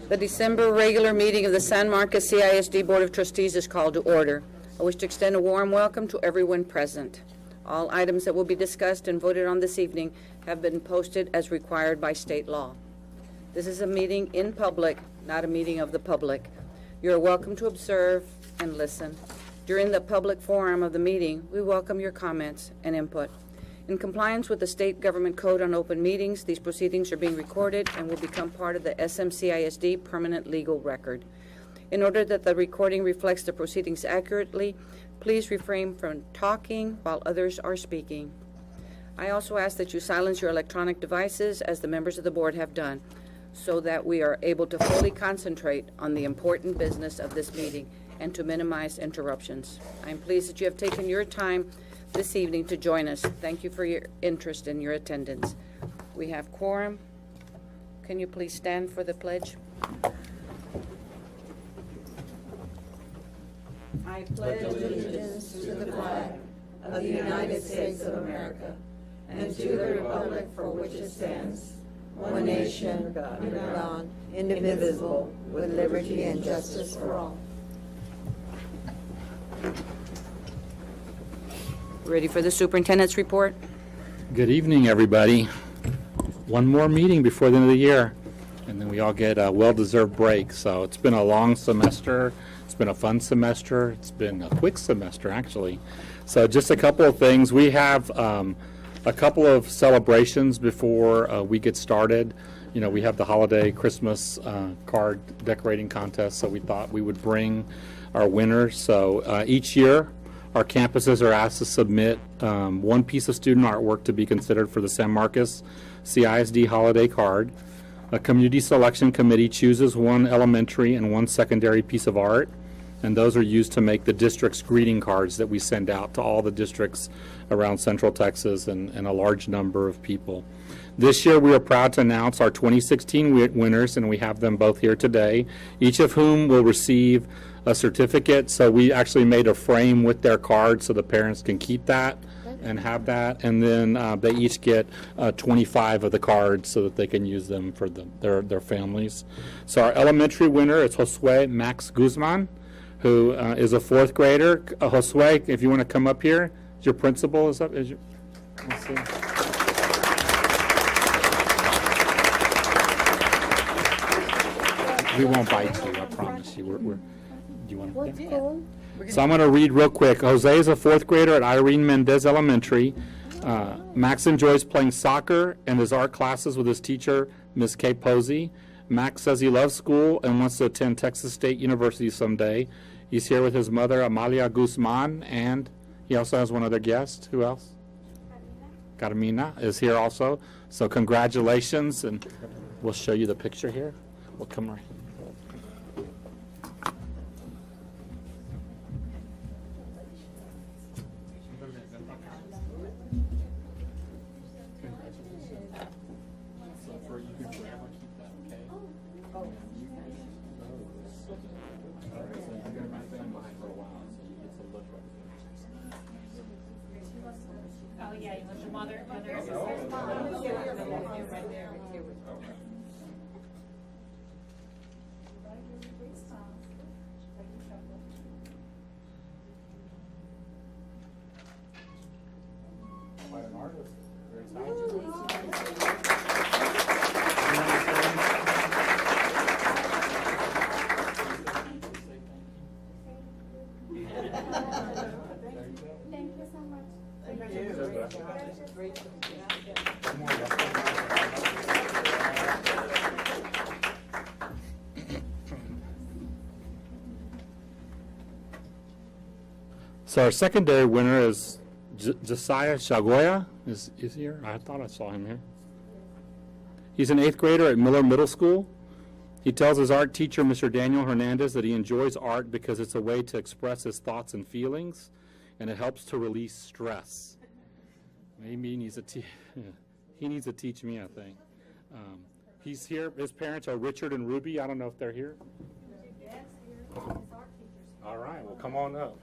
The December regular meeting of the San Marquez CISD Board of Trustees is called to order. I wish to extend a warm welcome to everyone present. All items that will be discussed and voted on this evening have been posted as required by state law. This is a meeting in public, not a meeting of the public. You are welcome to observe and listen. During the public forum of the meeting, we welcome your comments and input. In compliance with the State Government Code on Open Meetings, these proceedings are being recorded and will become part of the SMCISD permanent legal record. In order that the recording reflects the proceedings accurately, please refrain from talking while others are speaking. I also ask that you silence your electronic devices, as the members of the board have done, so that we are able to fully concentrate on the important business of this meeting and to minimize interruptions. I am pleased that you have taken your time this evening to join us. Thank you for your interest and your attendance. We have quorum. Can you please stand for the pledge? I pledge allegiance to the flag of the United States of America and to the republic for which it stands, one nation, under God, indivisible, with liberty and justice for all. Ready for the superintendent's report? Good evening, everybody. One more meeting before the end of the year, and then we all get a well-deserved break. So it's been a long semester. It's been a fun semester. It's been a quick semester, actually. So just a couple of things. We have a couple of celebrations before we get started. You know, we have the holiday Christmas card decorating contest, so we thought we would bring our winners. So each year, our campuses are asked to submit one piece of student artwork to be considered for the San Marcos CISD holiday card. A community selection committee chooses one elementary and one secondary piece of art, and those are used to make the district's greeting cards that we send out to all the districts around Central Texas and a large number of people. This year, we are proud to announce our 2016 winners, and we have them both here today, each of whom will receive a certificate. So we actually made a frame with their card so the parents can keep that and have that, and then they each get 25 of the cards so that they can use them for their families. So our elementary winner is Josue Max Guzman, who is a fourth grader. Josue, if you want to come up here, your principal is up. Let's see. We won't bite you, I promise you. Do you want to? Yeah. So I'm going to read real quick. Jose is a fourth grader at Irene Mendez Elementary. Max enjoys playing soccer and his art classes with his teacher, Ms. Kay Posey. Max says he loves school and wants to attend Texas State University someday. He's here with his mother, Amalia Guzman, and he also has one other guest. Who else? Carmina is here also. So congratulations, and we'll show you the picture here. We'll come right. Oh, yeah, you want your mother? Quite an artist. Very talented. Thank you so much. Thank you. So our secondary winner is Josiah Chagoya. Is here? I thought I saw him here. He's an eighth grader at Miller Middle School. He tells his art teacher, Mr. Daniel Hernandez, that he enjoys art because it's a way to express his thoughts and feelings, and it helps to release stress. Maybe he needs to teach me, I think. He's here. His parents are Richard and Ruby. I don't know if they're here. All right. Well, come on up.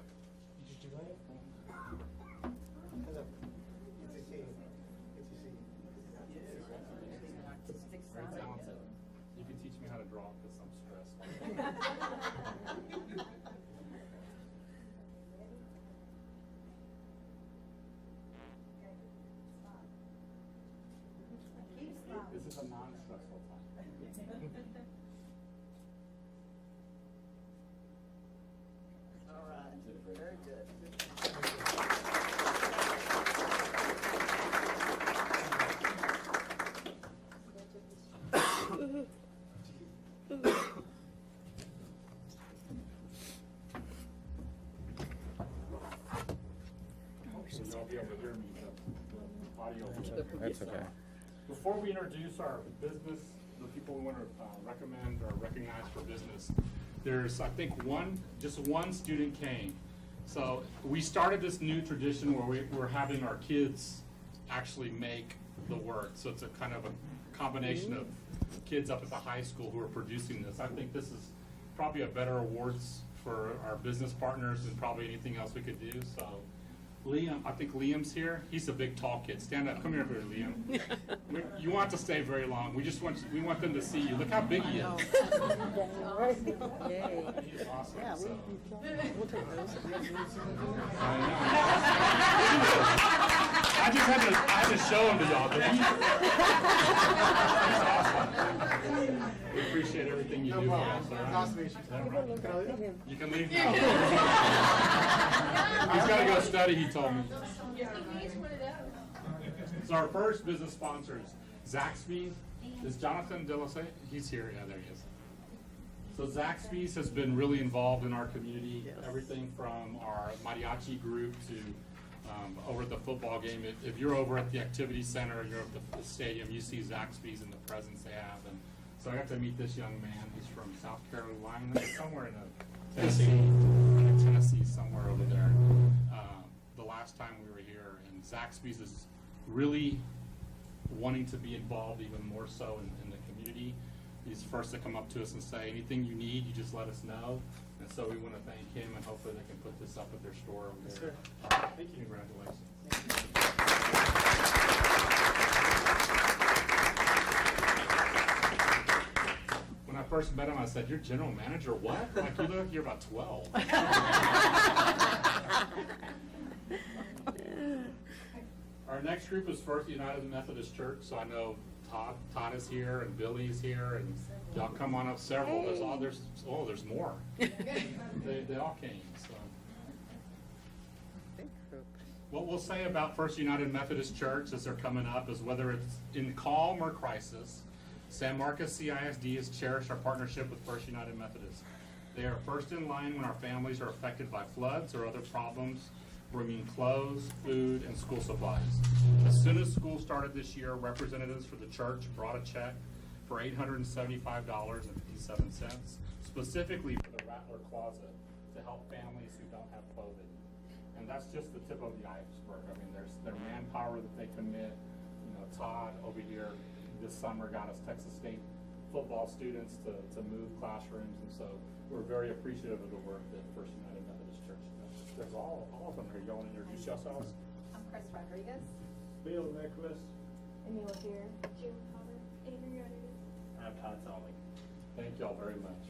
You can teach me how to draw because I'm they'll be able to hear me, the audio. That's okay. Before we introduce our business, the people we want to recommend or recognize for business, there's, I think, just one student came. So we started this new tradition where we're having our kids actually make the work. So it's a kind of a combination of kids up at the high school who are producing this. I think this is probably a better awards for our business partners than probably anything else we could do. So Liam, I think Liam's here. He's a big, tall kid. Stand up. Come here, Liam. You want to stay very long. We want them to see you. Look how big he is. Yay. He's awesome. Yeah, so. we'll take those. I know. I just had to show him to y'all. But he's awesome. We appreciate everything you do for us. All right? You can leave now. He's got to go study, he told me. So our first business sponsors, Zaxby's. Is Jonathan Delasay? He's here. Yeah, there he is. So Zaxby's has been really involved in our community. Everything from our mariachi group to over at the football game. If you're over at the activity center, you're at the stadium, you see Zaxby's and the presence they have. And so I got to meet this young man. He's from South Carolina, somewhere in Tennessee, somewhere over there. The last time we were here, and Zaxby's is really wanting to be involved even more so in the community. He's the first to come up to us and say, anything you need, you just let us know. And so we want to thank him, and hopefully they can put this up at their store over there. Thank you. Congratulations. When I first met him, I said, "You're general manager? What? Like, you look like you're about 12. Our next group is First United Methodist Church, so I know Todd is here and Billy's here, and y'all come on up several. There's more. They all came. So, what we'll say about First United Methodist Church as they're coming up is whether it's in calm or crisis, San Marcos CISD has cherished our partnership with First United Methodist. They are first in line when our families are affected by floods or other problems, bringing clothes, food, and school supplies. As soon as school started this year, representatives for the church brought a check for $875.57, specifically for the Rattler Closet to help families who don't have clothing. And that's just the tip of the iceberg. I mean, there's their manpower that they commit. You know, Todd over here this summer got us Texas State football students to move classrooms, and so we're very appreciative of the work that First United Methodist Church does. There's all of them here. Y'all want to introduce yourselves? I'm Chris Rodriguez. Bill Nicholas. Emil here. Jim Potter. Avery Rodriguez. I'm Todd Solly. Thank y'all very much.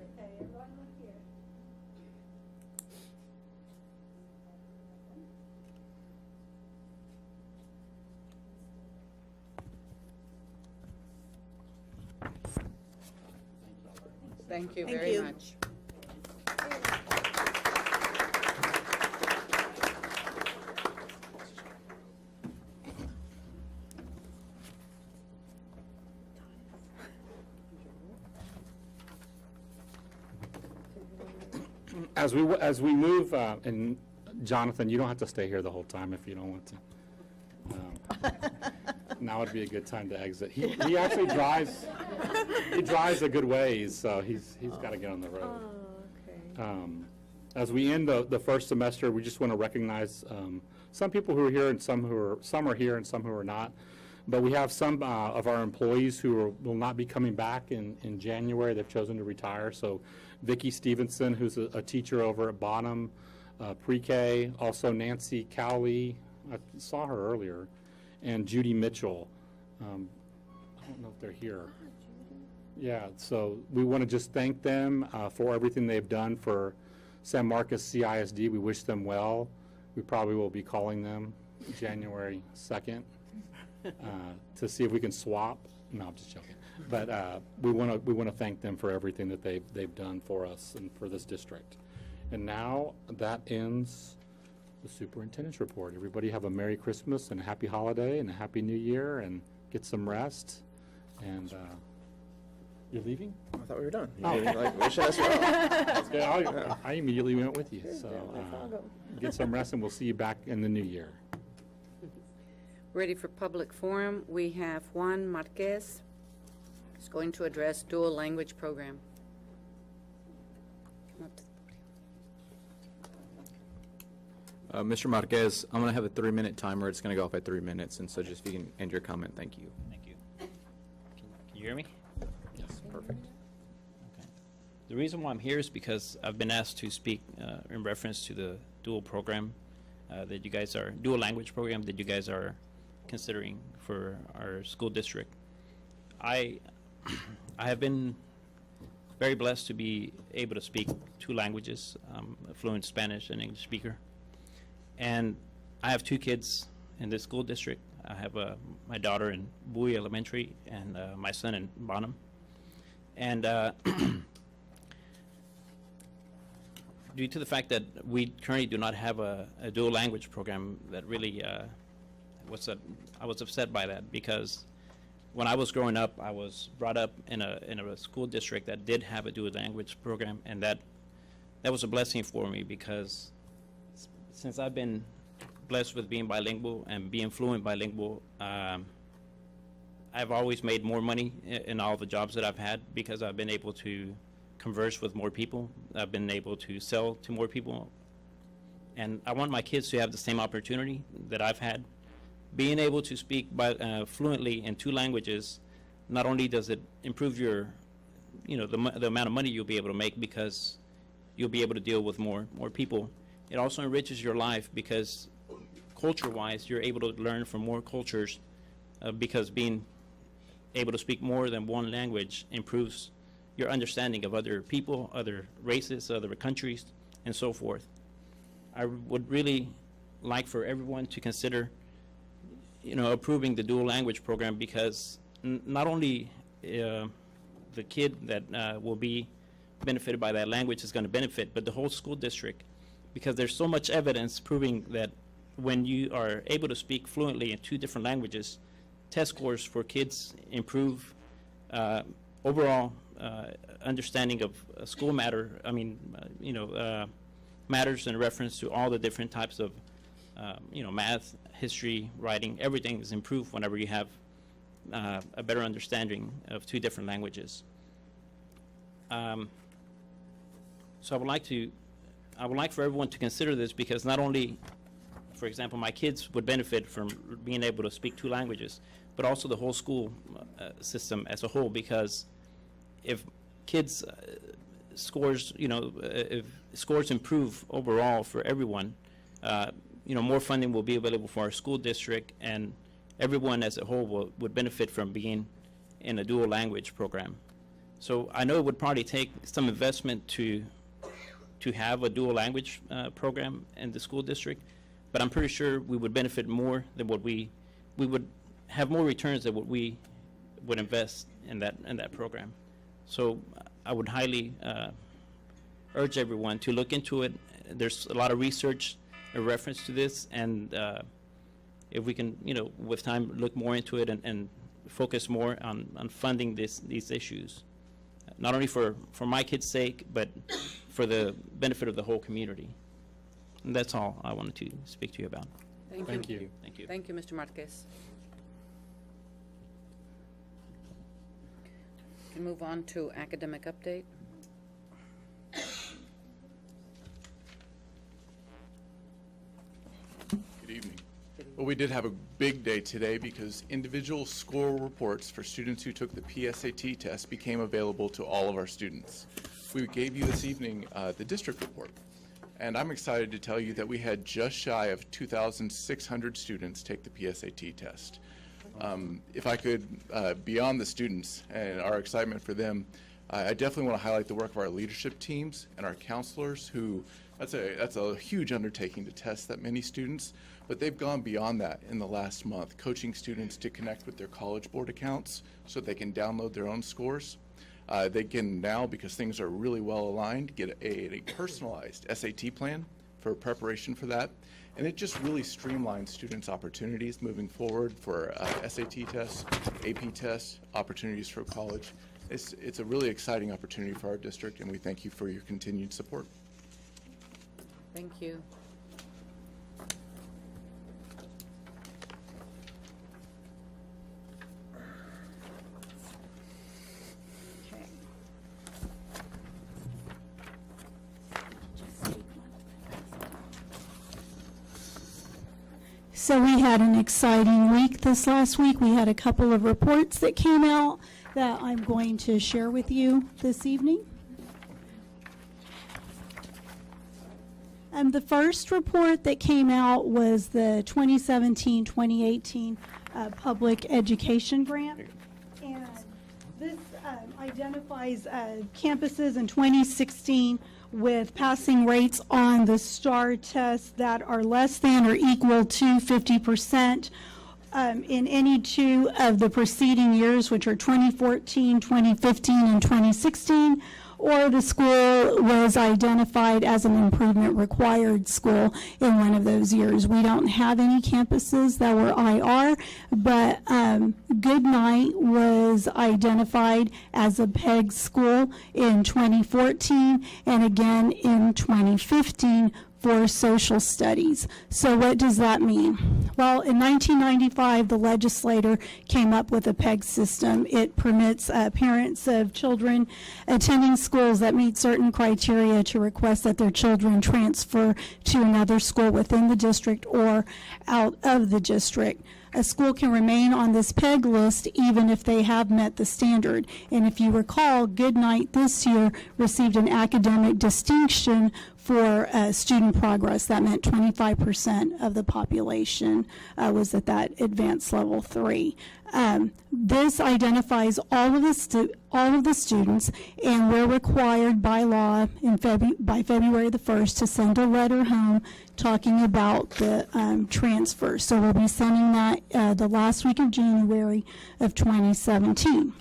Okay, everyone look here. Thank you very much. As we move, and Jonathan, you don't have to stay here the whole time if you don't want to. Now would be a good time to exit. He actually drives. He drives a good ways, so he's got to get on the road. As we end the first semester, we just want to recognize some people who are here and some are here and some who are not. But we have some of our employees who will not be coming back in January. They've chosen to retire. So Vicki Stevenson, who's a teacher over at Bonham Pre-K, also Nancy Cowley, I saw her earlier, and Judy Mitchell. I don't know if they're here. Yeah, so we want to just thank them for everything they've done for San Marcos CISD. We wish them well. We probably will be calling them January 2nd to see if we can swap. No, I'm just joking. But we want to thank them for everything that they've done for us and for this district. And now that ends the Superintendents Report. Everybody have a Merry Christmas and a Happy Holiday and a Happy New Year, and get some rest. And you're leaving? I thought we were done. You didn't, like, wish us well. Yeah, I immediately went with you, so get some rest, and we'll see you back in the new year. Ready for public forum, we have Juan Marquez. He's going to address dual language program. Come up to the podium. Mr. Marquez, I'm going to have a 3-minute timer. It's going to go off at 3 minutes, and so just if you can end your comment, thank you. Thank you. Can you hear me? Yes, perfect. Okay. The reason why I'm here is because I've been asked to speak in reference to the dual program that you guys are, dual language program that you guys are considering for our school district. I have been very blessed to be able to speak 2 languages. I'm a fluent Spanish and English speaker. And I have 2 kids in this school district. I have my daughter in Bowie Elementary and my son in Bonham. And due to the fact that we currently do not have a dual language program, that really I was upset by that, because when I was growing up, I was brought up in a school district that did have a dual language program, and that was a blessing for me, because since I've been blessed with being bilingual and being fluent bilingual, I've always made more money in all the jobs that I've had, because I've been able to converse with more people. I've been able to sell to more people. And I want my kids to have the same opportunity that I've had. Being able to speak fluently in 2 languages, not only does it improve your, the amount of money you'll be able to make, because you'll be able to deal with more people. It also enriches your life, because culture-wise, you're able to learn from more cultures, because being able to speak more than one language improves your understanding of other people, other races, other countries, and so forth. I would really like for everyone to consider, approving the dual language program, because not only the kid that will be benefited by that language is going to benefit, but the whole school district, because there's so much evidence proving that when you are able to speak fluently in 2 different languages, test scores for kids improve, overall understanding of school matters in reference to all the different types of math, history, writing. Everything is improved whenever you have a better understanding of 2 different languages. So I would like for everyone to consider this, because not only, for example, my kids would benefit from being able to speak 2 languages, but also the whole school system as a whole, because if kids scores, if scores improve overall for everyone, more funding will be available for our school district, and everyone as a whole would benefit from being in a dual language program. So I know it would probably take some investment to have a dual language program in the school district, but I'm pretty sure we would benefit more than what we would have more returns than what we would invest in that program. So I would highly urge everyone to look into it. There's a lot of research in reference to this, and if we can, with time, look more into it and focus more on funding these issues, not only for my kids' sake, but for the benefit of the whole community. And that's all I wanted to speak to you about. Thank you. Thank you. Thank you, Mr. Marquez. We can move on to academic update. Good evening. Well, we did have a big day today, because individual score reports for students who took the PSAT test became available to all of our students. We gave you this evening the district report, and I'm excited to tell you that we had just shy of 2,600 students take the PSAT test. If I could, beyond the students and our excitement for them, I definitely want to highlight the work of our leadership teams and our counselors, who that's a huge undertaking to test that many students, but they've gone beyond that in the last month, coaching students to connect with their College Board accounts so they can download their own scores. They can now, because things are really well aligned, get a personalized SAT plan for preparation for that. And it just really streamlines students' opportunities moving forward for SAT tests, AP tests, opportunities for college. It's a really exciting opportunity for our district, and we thank you for your continued support. Thank you. Okay. So we had an exciting week this last week. We had a couple of reports that came out that I'm going to share with you this evening. The first report that came out was the 2017-2018 Public Education Grant. And this identifies campuses in 2016 with passing rates on the STAR test that are less than or equal to 50% in any two of the preceding years, which are 2014, 2015, and 2016, or the school was identified as an improvement required school in one of those years. We don't have any campuses that were IR, but Goodnight was identified as a PEG school in 2014 and again in 2015 for social studies. So what does that mean? Well, in 1995, the legislator came up with a PEG system. It permits parents of children attending schools that meet certain criteria to request that their children transfer to another school within the district or out of the district. A school can remain on this PEG list even if they have met the standard. And if you recall, Goodnight this year received an academic distinction for student progress. That meant 25% of the population was at that advanced level 3. This identifies all of the students, and we're required by law by February the 1st to send a letter home talking about the transfer. So we'll be sending that the last week of January of 2017.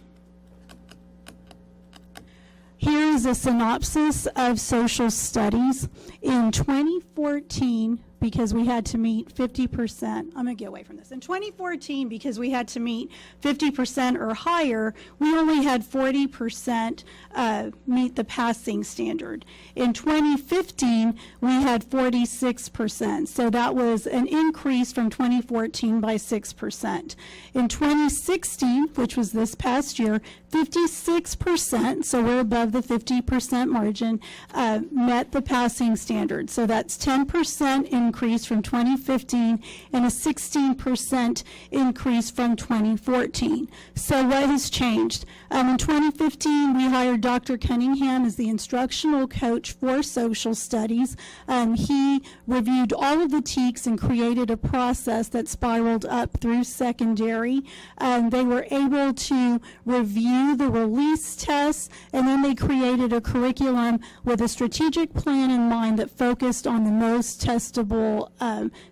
Here is a synopsis of social studies. In 2014, because we had to meet 50%, I'm going to get away from this. In 2014, because we had to meet 50% or higher, we only had 40% meet the passing standard. In 2015, we had 46%, so that was an increase from 2014 by 6%. In 2016, which was this past year, 56%, so we're above the 50% margin, met the passing standard. So that's 10% increase from 2015 and a 16% increase from 2014. So what has changed? In 2015, we hired Dr. Cunningham as the instructional coach for social studies. He reviewed all of the TEKS and created a process that spiraled up through secondary. They were able to review the release tests, and then they created a curriculum with a strategic plan in mind that focused on the most testable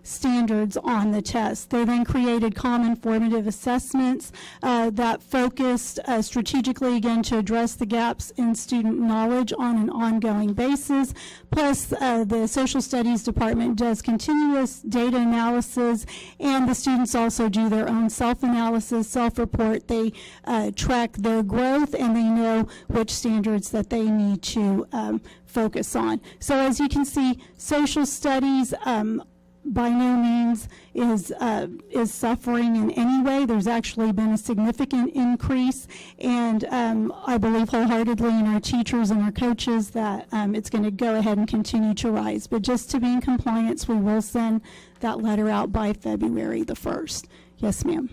standards on the test. They then created common formative assessments that focused strategically, again, to address the gaps in student knowledge on an ongoing basis. Plus, the social studies department does continuous data analysis, and the students also do their own self-analysis, self-report. They track their growth, and they know which standards that they need to focus on. So as you can see, social studies by no means is suffering in any way. There's actually been a significant increase, and I believe wholeheartedly in our teachers and our coaches that it's going to go ahead and continue to rise. But just to be in compliance, we will send that letter out by February the 1st. Yes, ma'am.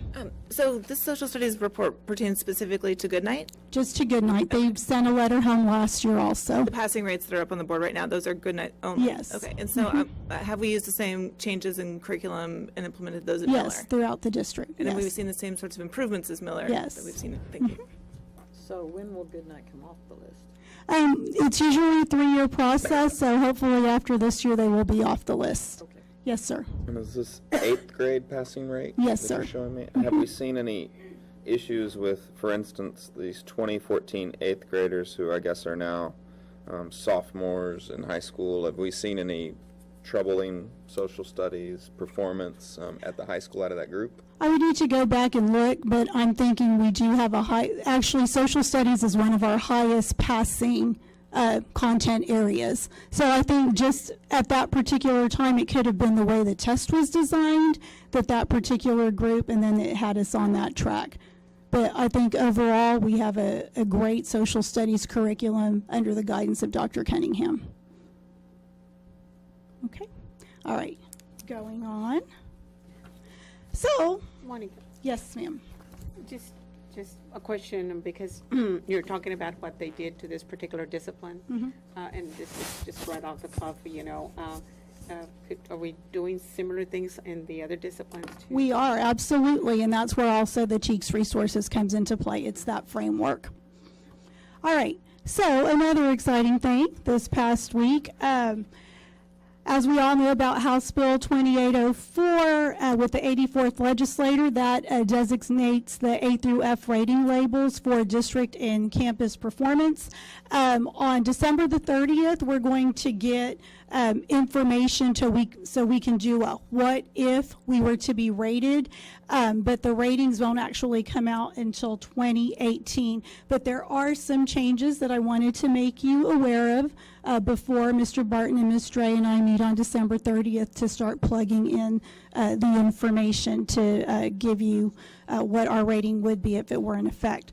So this social studies report pertains specifically to Goodnight? Just to Goodnight. They sent a letter home last year also. The passing rates that are up on the board right now, those are Goodnight only? Yes. Okay, and so have we used the same changes in curriculum and implemented those at Miller? Yes, throughout the district. And yes. have we seen the same sorts of improvements as Miller? Yes. That we've seen? Thank you. So when will Goodnight come off the list? It's usually a 3-year process, so hopefully after this year they will be off the list. Okay. Yes, sir. And is this 8th grade passing rate? Yes, that sir. You're showing me? Have we seen any issues with, for instance, these 2014 8th graders who I guess are now sophomores in high school? Have we seen any troubling social studies performance at the high school out of that group? I would need to go back and look, but I'm thinking we do have a high, actually, social studies is one of our highest passing content areas. So I think just at that particular time, it could have been the way the test was designed, that particular group, and then it had us on that track. But I think overall, we have a great social studies curriculum under the guidance of Dr. Cunningham. Okay, all right, going on. So, Monica, yes, ma'am. just a question, because you're talking about what they did to this particular discipline, and this is just right off the cuff, you know. Are we doing similar things in the other disciplines too? We are, absolutely, and that's where also the Cheeks Resources comes into play. It's that framework. All right, so another exciting thing this past week, as we all know about House Bill 2804 with the 84th legislator, that designates the A through F rating labels for district and campus performance. On December the 30th, we're going to get information so we can do a what if we were to be rated, but the ratings won't actually come out until 2018. But there are some changes that I wanted to make you aware of before Mr. Barton and Ms. Dre and I meet on December 30th to start plugging in the information to give you what our rating would be if it were in effect.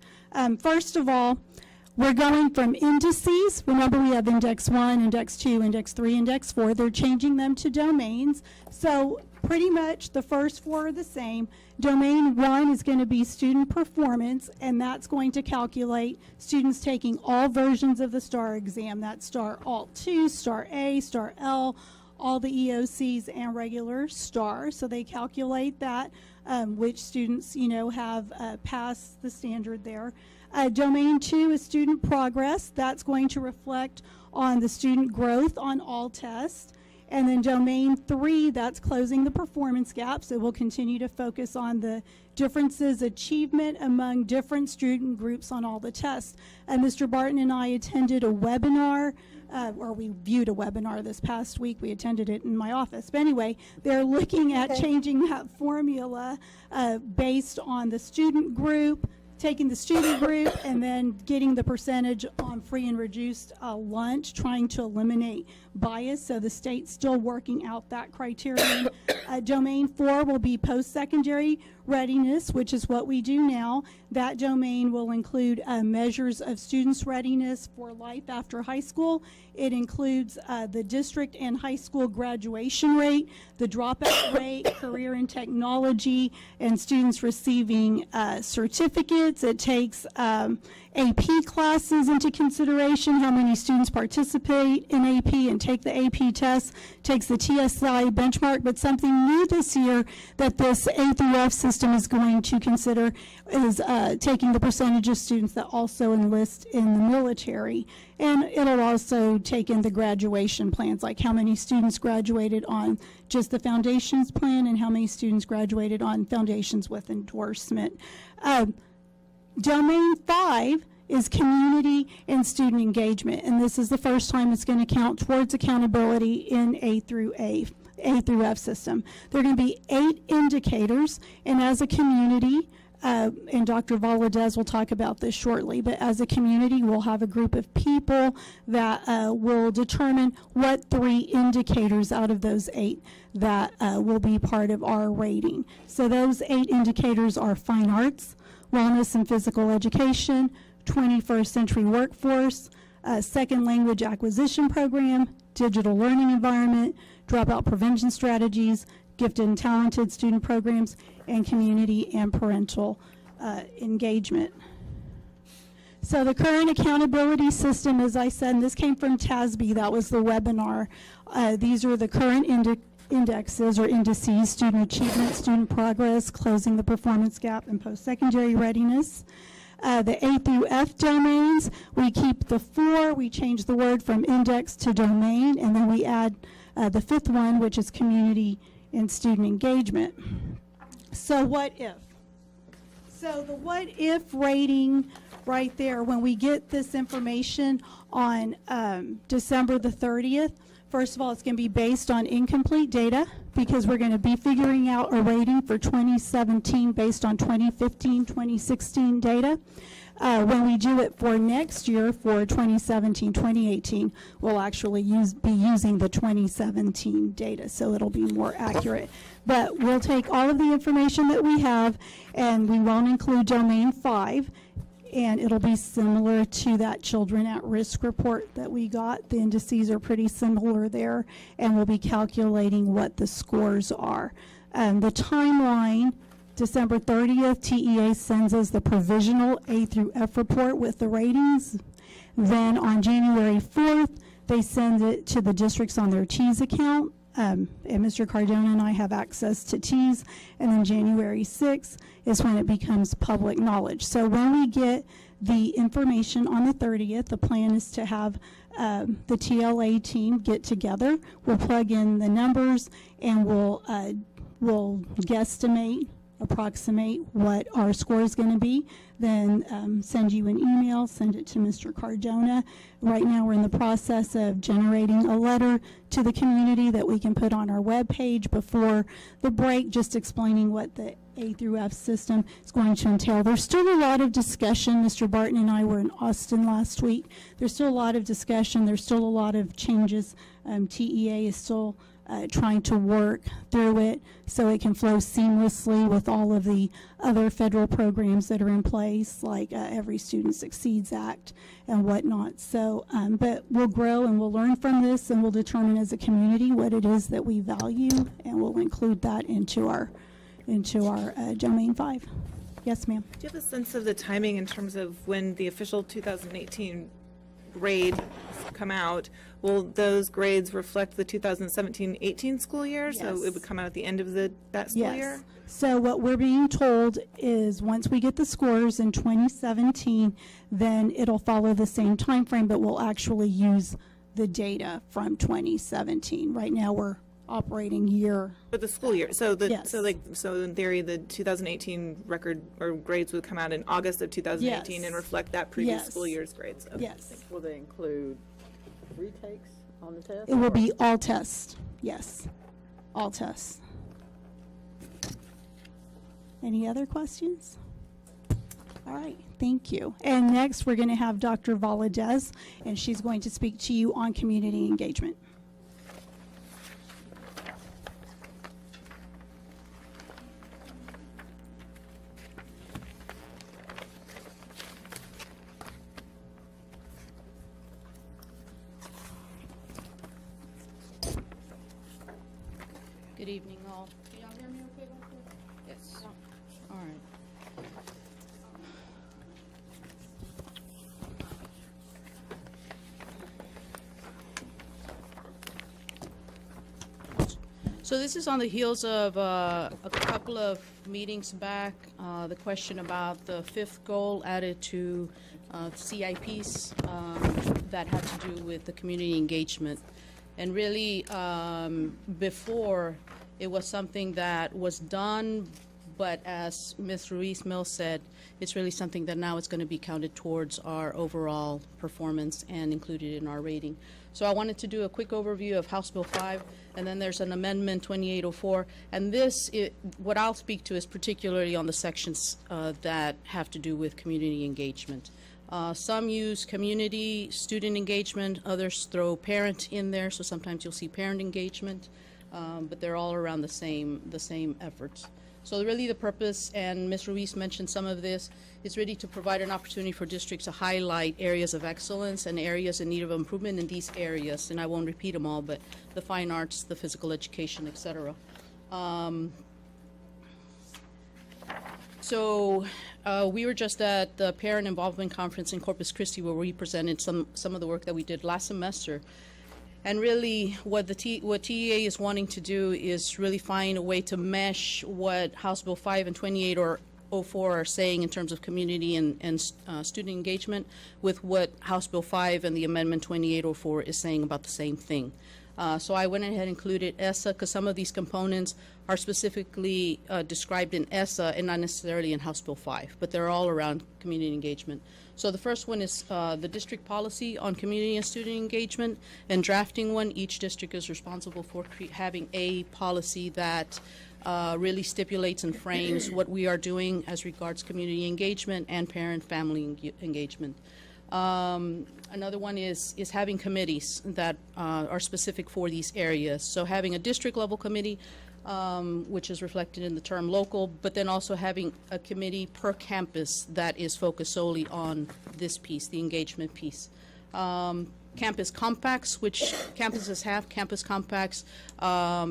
First of all, we're going from indices. Remember, we have Index 1, Index 2, Index 3, Index 4. They're changing them to domains. So pretty much the first four are the same. Domain 1 is going to be student performance, and that's going to calculate students taking all versions of the STAR exam. That's STAR Alt 2, STAR A, STAR L, all the EOCs and regular STAR. So they calculate that, which students, have passed the standard there. Domain 2 is student progress. That's going to reflect on the student growth on all tests. And then Domain 3, that's closing the performance gaps. It will continue to focus on the differences, achievement among different student groups on all the tests. Mr. Barton and I attended a webinar, or we viewed a webinar this past week. We attended it in my office. But anyway, they're looking at changing that formula based on the student group, taking the student group and then getting the percentage on free and reduced lunch, trying to eliminate bias. So the state's still working out that criterion. Domain 4 will be post-secondary readiness, which is what we do now. That domain will include measures of students' readiness for life after high school. It includes the district and high school graduation rate, the dropout rate, career and technology, and students receiving certificates. It takes AP classes into consideration, how many students participate in AP and take the AP test, takes the TSI benchmark. But something new this year that this A through F system is going to consider is taking the percentage of students that also enlist in the military. And it'll also take in the graduation plans, like how many students graduated on just the foundations plan and how many students graduated on foundations with endorsement. Domain 5 is community and student engagement, and this is the first time it's going to count towards accountability in A through F system. There are going to be 8 indicators, and as a community, and Dr. Valadez will talk about this shortly, but as a community, we'll have a group of people that will determine what 3 indicators out of those 8 that will be part of our rating. So those 8 indicators are fine arts, wellness and physical education, 21st century workforce, second language acquisition program, digital learning environment, dropout prevention strategies, gifted and talented student programs, and community and parental engagement. So the current accountability system, as I said, and this came from TASB, that was the webinar. These are the current indexes or indices: student achievement, student progress, closing the performance gap, and post-secondary readiness. The A through F domains, we keep the 4, we change the word from index to domain, and then we add the 5th one, which is community and student engagement. So what if? So the what if rating right there, when we get this information on December the 30th, First of all, it's going to be based on incomplete data because we're going to be figuring out a rating for 2017 based on 2015, 2016 data. When we do it for next year, for 2017, 2018, we'll actually be using the 2017 data, so it'll be more accurate. But we'll take all of the information that we have, and we won't include domain 5, and it'll be similar to that children at risk report that we got. The indices are pretty similar there, and we'll be calculating what the scores are. The timeline, December 30th, TEA sends us the provisional A through F report with the ratings. Then on January 4th, they send it to the districts on their TEAS account. And Mr. Cardona and I have access to TEAS. And then January 6th is when it becomes public knowledge. So when we get the information on the 30th, the plan is to have the TLA team get together. We'll plug in the numbers and we'll guesstimate, approximate what our score is going to be, then send you an email, send it to Mr. Cardona. Right now we're in the process of generating a letter to the community that we can put on our webpage before the break, just explaining what the A through F system is going to entail. There's still a lot of discussion. Mr. Barton and I were in Austin last week. There's still a lot of discussion. There's still a lot of changes. TEA is still trying to work through it so it can flow seamlessly with all of the other federal programs that are in place, like Every Student Succeeds Act and whatnot. So, but we'll grow and we'll learn from this, and we'll determine as a community what it is that we value, and we'll include that into our Domain 5. Yes, ma'am. Do you have a sense of the timing in terms of when the official 2018 grades come out? Will those grades reflect the 2017-18 school year? Yes. So it would come out at the end of that school year? So what we're being told is once we get the scores in 2017, then it'll follow the same time frame, but we'll actually use the data from 2017. Right now we're operating year. But the school year. So Yes. so in theory the 2018 record or grades would come out in August of 2018 Yes. and reflect that previous Yes. school year's grades. Okay. Yes. Will they include retakes on the test? It will be all tests. Yes. All tests. Any other questions? All right. Thank you. And next we're going to have Dr. Valadez, and she's going to speak to you on community engagement. Good evening, all. Can y'all hear me okay back there? Yes. All right. So this is on the heels of a couple of meetings back, the question about the fifth goal added to CIPs that had to do with the community engagement. And really, before, it was something that was done, but as Ms. Ruiz-Mills said, it's really something that now is going to be counted towards our overall performance and included in our rating. So I wanted to do a quick overview of House Bill 5, and then there's an amendment 2804. And this, what I'll speak to is particularly on the sections that have to do with community engagement. Some use community, student engagement, others throw parent in there, so sometimes you'll see parent engagement, but they're all around the same efforts. So really the purpose, and Ms. Ruiz mentioned some of this, is really to provide an opportunity for districts to highlight areas of excellence and areas in need of improvement in these areas, and I won't repeat them all, but the fine arts, the physical education, et cetera. So we were just at the Parent Involvement Conference in Corpus Christi where we presented some of the work that we did last semester. And really what TEA is wanting to do is really find a way to mesh what House Bill 5 and 2804 are saying in terms of community and student engagement with what House Bill 5 and the Amendment 2804 is saying about the same thing. So I went ahead and included ESSA because some of these components are specifically described in ESSA and not necessarily in House Bill 5, but they're all around community engagement. So the first one is the district policy on community and student engagement. And drafting one, each district is responsible for having a policy that really stipulates and frames what we are doing as regards community engagement and parent-family engagement. Another one is having committees that are specific for these areas. So having a district-level committee, which is reflected in the term local, but then also having a committee per campus that is focused solely on this piece, the engagement piece. Campus compacts, which campuses have campus compacts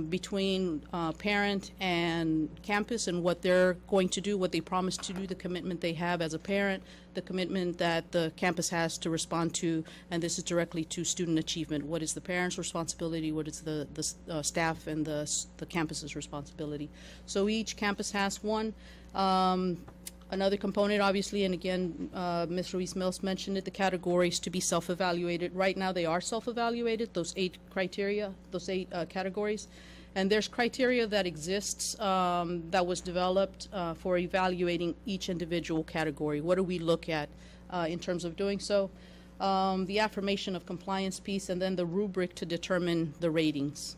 between parent and campus and what they're going to do, what they promise to do, the commitment they have as a parent, the commitment that the campus has to respond to, and this is directly to student achievement. What is the parent's responsibility? What is the staff and the campus's responsibility? So each campus has one. Another component, obviously, and again, Ms. Ruiz-Mills mentioned it, the categories to be self-evaluated. Right now, they are self-evaluated, those 8 criteria, those 8 categories. And there's criteria that exists that was developed for evaluating each individual category. What do we look at in terms of doing so? The affirmation of compliance piece, and then the rubric to determine the ratings.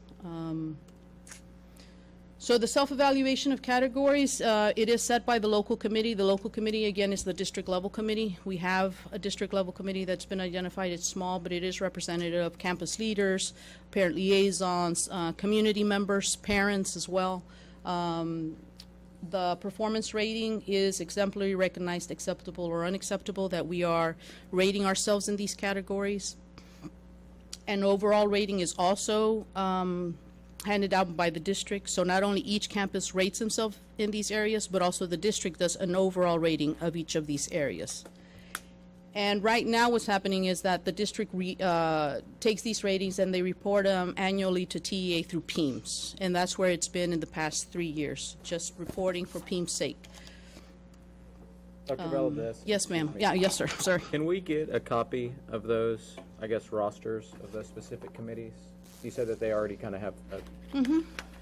So the self-evaluation of categories, it is set by the local committee. The local committee, again, is the district-level committee. We have a district-level committee that's been identified. It's small, but it is representative of campus leaders, parent liaisons, community members, parents as well. The performance rating is exemplary, recognized, acceptable, or unacceptable, that we are rating ourselves in these categories. And overall rating is also handed out by the district. So not only each campus rates themselves in these areas, but also the district does an overall rating of each of these areas. And right now what's happening is that the district takes these ratings and they report them annually to TEA through PEAMS. And that's where it's been in the past 3 years, just reporting for PEAMS' sake. Dr. Valadez? Yes, ma'am. Yeah, yes, sir. Sorry. Can we get a copy of those, I guess, rosters of those specific committees? You said that they already kind of have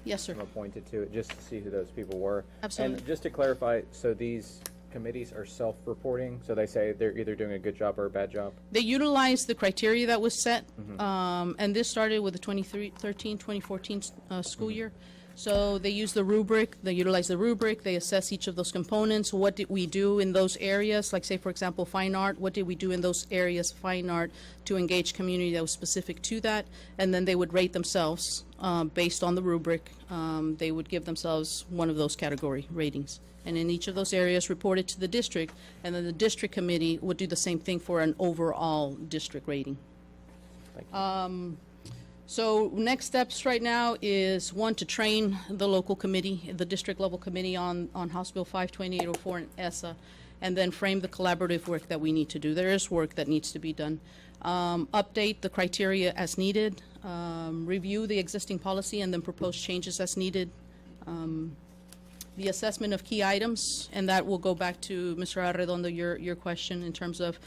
Yes, sir. appointed to it, just to see who those people were. Absolutely. And just to clarify, so these committees are self-reporting, so they say they're either doing a good job or a bad job? They utilize the criteria that was set, and this started with the 2013-2014 school year. So they use the rubric, they utilize the rubric, they assess each of those components. What did we do in those areas? Like, say, for example, fine art, what did we do in those areas, fine art, to engage community that was specific to that? And then they would rate themselves based on the rubric. They would give themselves one of those category ratings. And in each of those areas, report it to the district, and then the district committee would do the same thing for an overall district rating. Thank you. So next steps right now is, one, to train the local committee, the district level committee on House Bill 52804 and ESSA, and then frame the collaborative work that we need to do. There is work that needs to be done. Update the criteria as needed, review the existing policy, and then propose changes as needed. The assessment of key items, and that will go back to Mr. Arredondo, your question in terms of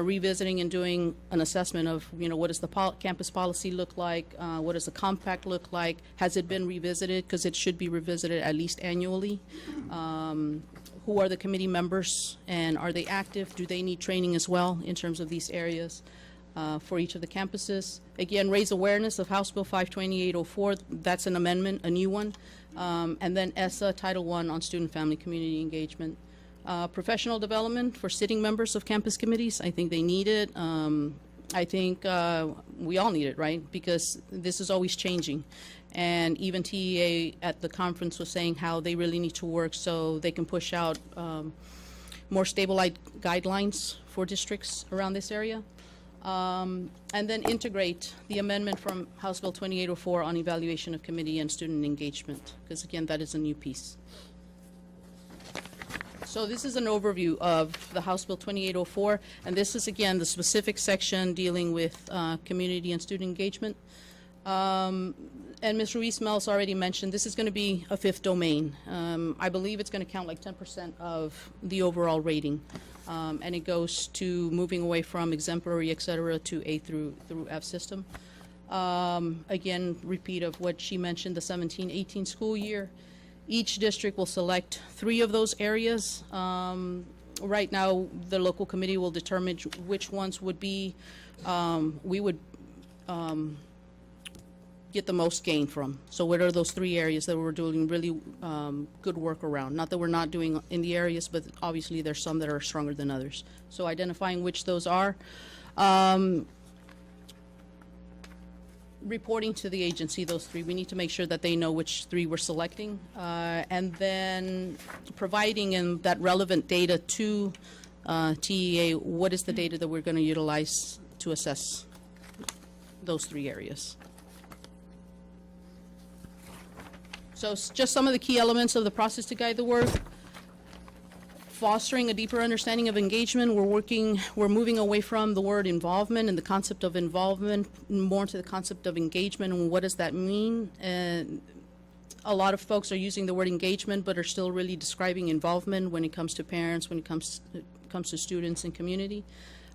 revisiting and doing an assessment of, what does the campus policy look like? What does the compact look like? Has it been revisited? Because it should be revisited at least annually. Who are the committee members, and are they active? Do they need training as well in terms of these areas for each of the campuses? Again, raise awareness of House Bill 52804. That's an amendment, a new one. And then ESSA, Title I on student family community engagement. Professional development for sitting members of campus committees. I think they need it. I think we all need it, right? Because this is always changing. And even TEA at the conference was saying how they really need to work so they can push out more stable guidelines for districts around this area. And then integrate the amendment from House Bill 2804 on evaluation of committee and student engagement, because again, that is a new piece. So this is an overview of the House Bill 2804, and this is, again, the specific section dealing with community and student engagement. And Ms. Ruiz-Mills already mentioned this is going to be a fifth domain. I believe it's going to count like 10% of the overall rating, and it goes to moving away from exemplary, et cetera, to A through F system. Again, repeat of what she mentioned, the 17-18 school year. Each district will select 3 of those areas. Right now, the local committee will determine which ones would be, we would get the most gain from. So what are those 3 areas that we're doing really good work around? Not that we're not doing in the areas, but obviously there's some that are stronger than others. So identifying which those are. Reporting to the agency, those 3, we need to make sure that they know which 3 we're selecting, and then providing in that relevant data to TEA, what is the data that we're going to utilize to assess those 3 areas. So just some of the key elements of the process to guide the work. Fostering a deeper understanding of engagement. We're moving away from the word involvement and the concept of involvement, more to the concept of engagement, and what does that mean? And a lot of folks are using the word engagement, but are still really describing involvement when it comes to parents, when it comes to students and community.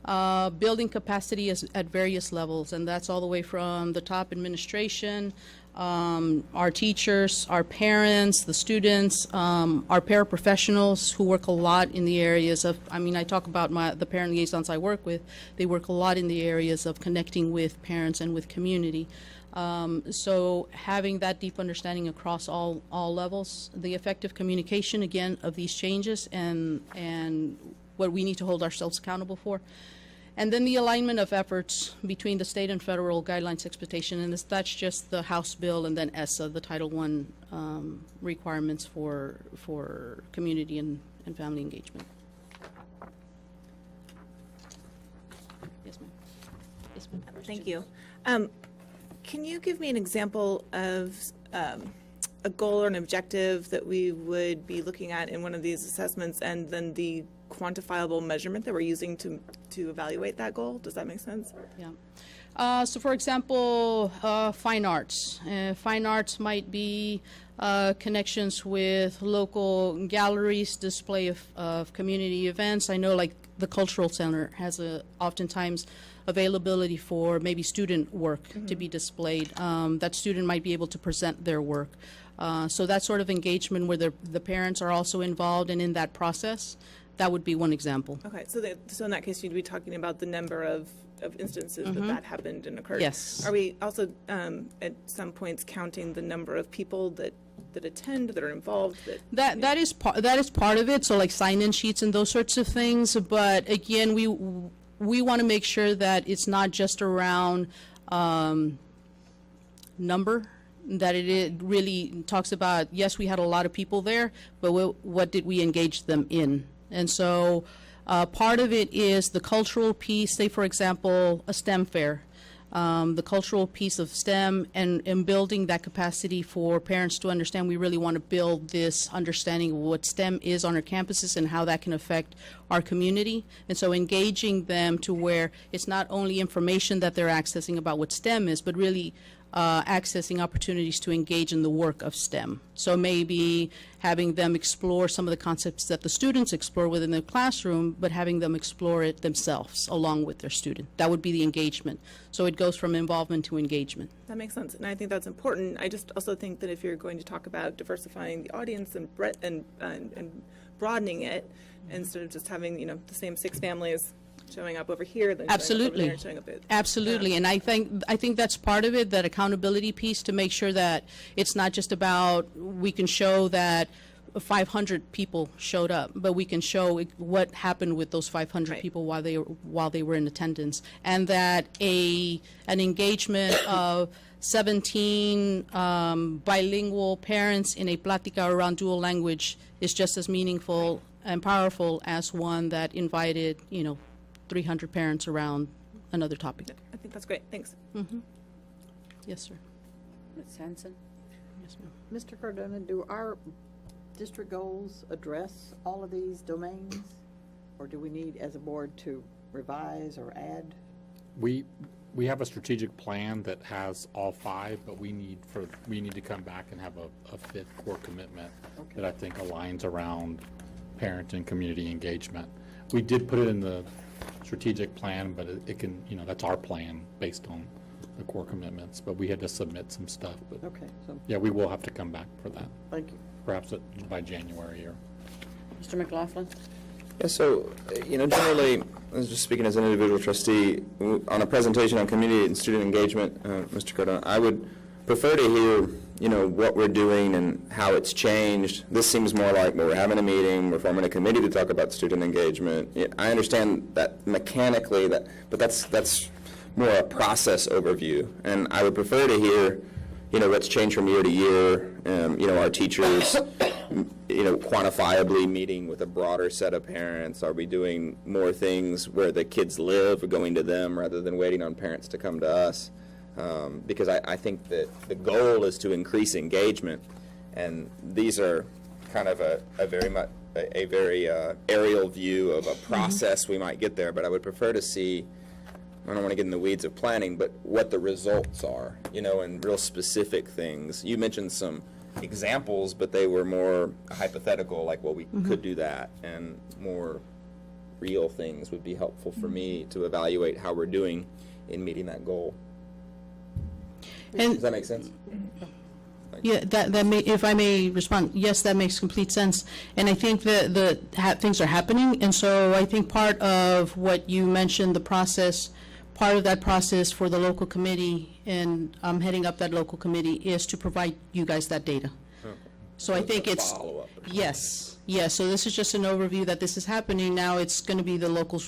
Building capacity at various levels, and that's all the way from the top administration, our teachers, our parents, the students, our paraprofessionals who work a lot in the areas of, I talk about the parent liaisons I work with, they work a lot in the areas of connecting with parents and with community. So having that deep understanding across all levels, the effective communication, again, of these changes and what we need to hold ourselves accountable for. And then the alignment of efforts between the state and federal guidelines expectation, and that's just the House bill and then ESSA, the Title I requirements for community and family engagement. Yes, ma'am. Yes, ma'am. Thank you. Can you give me an example of a goal or an objective that we would be looking at in one of these assessments, and then the quantifiable measurement that we're using to evaluate that goal? Does that make sense? Yeah. So for example, fine arts. Fine arts might be connections with local galleries, display of community events. I know like the Cultural Center has oftentimes availability for maybe student work to be displayed. That student might be able to present their work. So that sort of engagement where the parents are also involved and in that process, that would be one example. Okay, so in that case, you'd be talking about the number of instances that happened and occurred. Yes. Are we also at some points counting the number of people that attend, that are involved? That is part of it. So like sign-in sheets and those sorts of things. But again, we want to make sure that it's not just around number. That it really talks about, yes, we had a lot of people there, but what did we engage them in? And so part of it is the cultural piece, say, for example, a STEM fair, the cultural piece of STEM and building that capacity for parents to understand we really want to build this understanding of what STEM is on our campuses and how that can affect our community. And so engaging them to where it's not only information that they're accessing about what STEM is, but really accessing opportunities to engage in the work of STEM. So maybe having them explore some of the concepts that the students explore within their classroom, but having them explore it themselves along with their student. That would be the engagement. So it goes from involvement to engagement. That makes sense, and I think that's important. I just also think that if you're going to talk about diversifying the audience and broadening it, instead of just having the same 6 families showing up over here, then Absolutely. showing up over there, Absolutely, and I think that's part of it, that accountability piece, to make sure that it's not just about we can show that 500 people showed up, but we can show what happened with those 500 people while they were in attendance, and that an engagement of 17 bilingual parents in a plática around dual language is just as meaningful and powerful as one that invited 300 parents around another topic. I think that's great. Thanks. Yes, sir. Ms. Hanson? Yes, ma'am. Mr. Cardona, do our district goals address all of these domains? Or do we need, as a board, to revise or add? We have a strategic plan that has all 5, but we need to come back and have a 5th core commitment that I think aligns around parent and community engagement. We did put it in the strategic plan, but it can, that's our plan based on the core commitments, but we had to submit some stuff. But Okay, so, yeah, we will have to come back for that, thank you. perhaps by January or. Mr. McLaughlin? Yeah, so, generally, I was just speaking as an individual trustee, on a presentation on community and student engagement, Mr. Cardona, I would prefer to hear, what we're doing and how it's changed. This seems more like we're having a meeting, we're forming a committee to talk about student engagement. Yeah, I understand that mechanically, but that's more a process overview. And I would prefer to hear, what's changed from year to year, our teachers, quantifiably meeting with a broader set of parents. Are we doing more things where the kids live, going to them rather than waiting on parents to come to us? Because I think that the goal is to increase engagement, and these are kind of a very aerial view of a process we might get there, but I would prefer to see, I don't want to get in the weeds of planning, but what the results are, and real specific things. You mentioned some examples, but they were more hypothetical, like, well, we could do that, and more real things would be helpful for me to evaluate how we're doing in meeting that goal. And Does that make sense? yeah, that may, if I may respond, yes, that makes complete sense. And I think that things are happening, and so I think part of what you mentioned, the process, part of that process for the local committee, and I'm heading up that local committee, is to provide you guys that data. Okay. So I think it's, Follow-up. yes, so this is just an overview that this is happening. Now it's going to be the local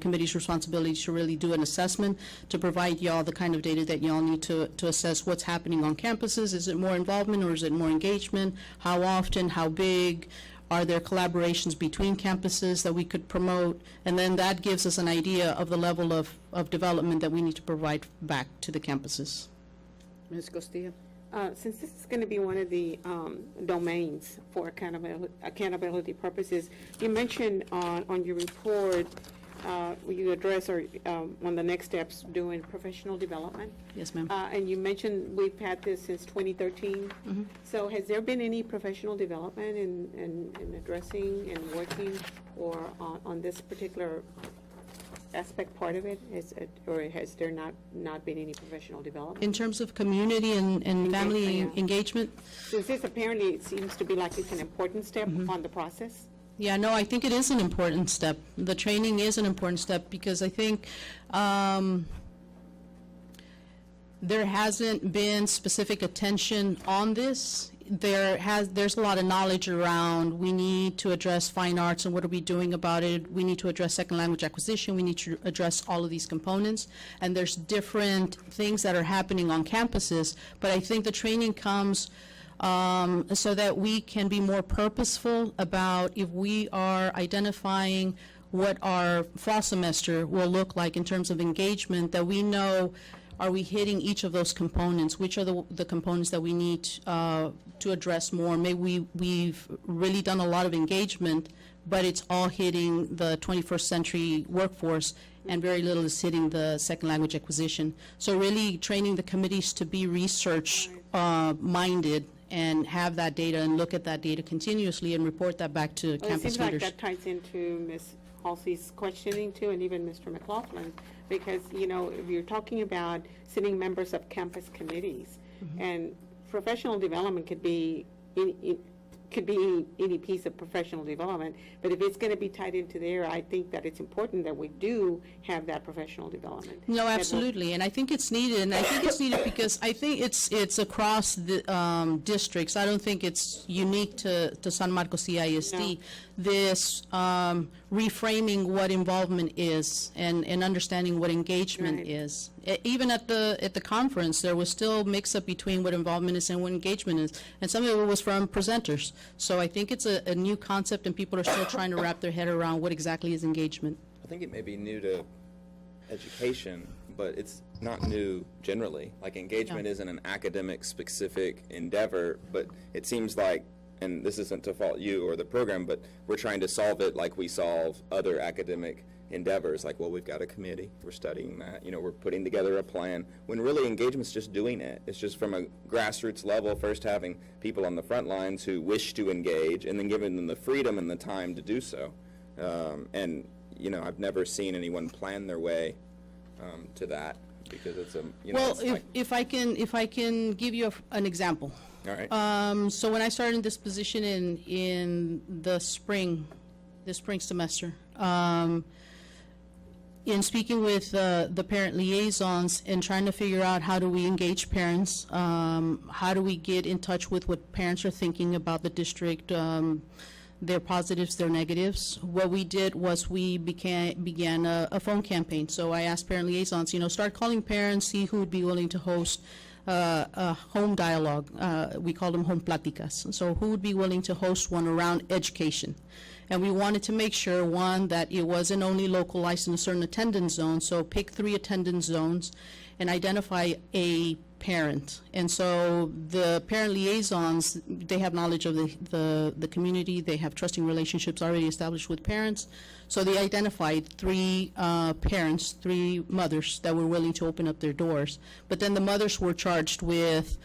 committee's responsibility to really do an assessment, to provide y'all the kind of data that y'all need to assess what's happening on campuses. Is it more involvement or is it more engagement? How often, how big? Are there collaborations between campuses that we could promote? And then that gives us an idea of the level of development that we need to provide back to the campuses. Ms. Costilla? Since this is going to be one of the domains for accountability purposes, you mentioned on your report, you address on the next steps doing professional development. Yes, ma'am. And you mentioned we've had this since 2013. So has there been any professional development in addressing and working or on this particular aspect part of it? Or has there not been any professional development? In terms of community and family engagement? Since this apparently seems to be like it's an important step on the process. Yeah, no, I think it is an important step. The training is an important step because I think there hasn't been specific attention on this. There's a lot of knowledge around we need to address fine arts and what are we doing about it. We need to address second language acquisition. We need to address all of these components. And there's different things that are happening on campuses. But I think the training comes so that we can be more purposeful about if we are identifying what our fall semester will look like in terms of engagement, that we know, are we hitting each of those components? Which are the components that we need to address more? Maybe we've really done a lot of engagement, but it's all hitting the 21st century workforce, and very little is hitting the second language acquisition. So really training the committees to be research minded and have that data and look at that data continuously and report that back to Well, campus it seems leaders. like that ties into Ms. Halsey's questioning too, and even Mr. McLaughlin, because, if you're talking about sitting members of campus committees, and professional development could be any piece of professional development, but if it's going to be tied into there, I think that it's important that we do have that professional development. No, absolutely, and I think it's needed, and I think it's needed because I think it's across the districts. I don't think it's unique to San Marcos CISD. No. This reframing what involvement is and understanding what engagement Right. is. Even at the conference, there was still mix-up between what involvement is and what engagement is, and some of it was from presenters. So I think it's a new concept, and people are still trying to wrap their head around what exactly is engagement. I think it may be new to education, but it's not new generally. Like, engagement Yeah. isn't an academic-specific endeavor, but it seems like, and this isn't to fault you or the program, but we're trying to solve it like we solve other academic endeavors. Like, well, we've got a committee, we're studying that, we're putting together a plan, when really engagement's just doing it. It's just from a grassroots level, first having people on the front lines who wish to engage, and then giving them the freedom and the time to do so. And I've never seen anyone plan their way to that. Because it's a, you know, Well, it's like, if I can give you an example. all right. So when I started in this position in the spring semester, in speaking with the parent liaisons and trying to figure out how do we engage parents, how do we get in touch with what parents are thinking about the district, their positives, their negatives. What we did was we began a phone campaign. So I asked parent liaisons, start calling parents, see who would be willing to host a home dialogue. We call them home pláticas. So who would be willing to host one around education? And we wanted to make sure, one, that it wasn't only localized in a certain attendance zone, so pick 3 attendance zones and identify a parent. And so the parent liaisons, they have knowledge of the community, they have trusting relationships already established with parents, so they identified 3 parents, 3 mothers that were willing to open up their doors. But then the mothers were charged with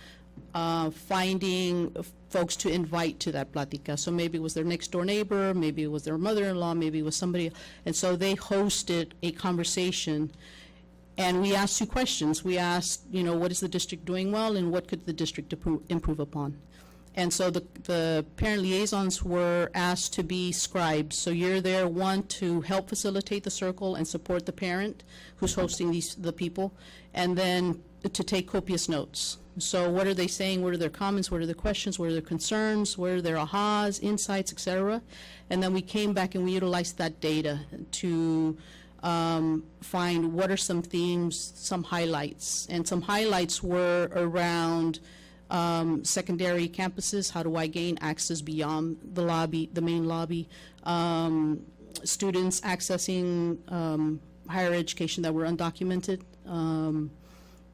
finding folks to invite to that plática. So maybe it was their next door neighbor, maybe it was their mother-in-law, maybe it was somebody, and so they hosted a conversation. And we asked 2 questions. We asked, what is the district doing well, and what could the district improve upon? And so the parent liaisons were asked to be scribes. So you're there, one, to help facilitate the circle and support the parent who's hosting the people, and then to take copious notes. So what are they saying? What are their comments? What are their questions? What are their concerns? What are their ahas, insights, etc.? And then we came back and we utilized that data to find what are some themes, some highlights. And some highlights were around secondary campuses. How do I gain access beyond the lobby, the main lobby? Students accessing higher education that were undocumented.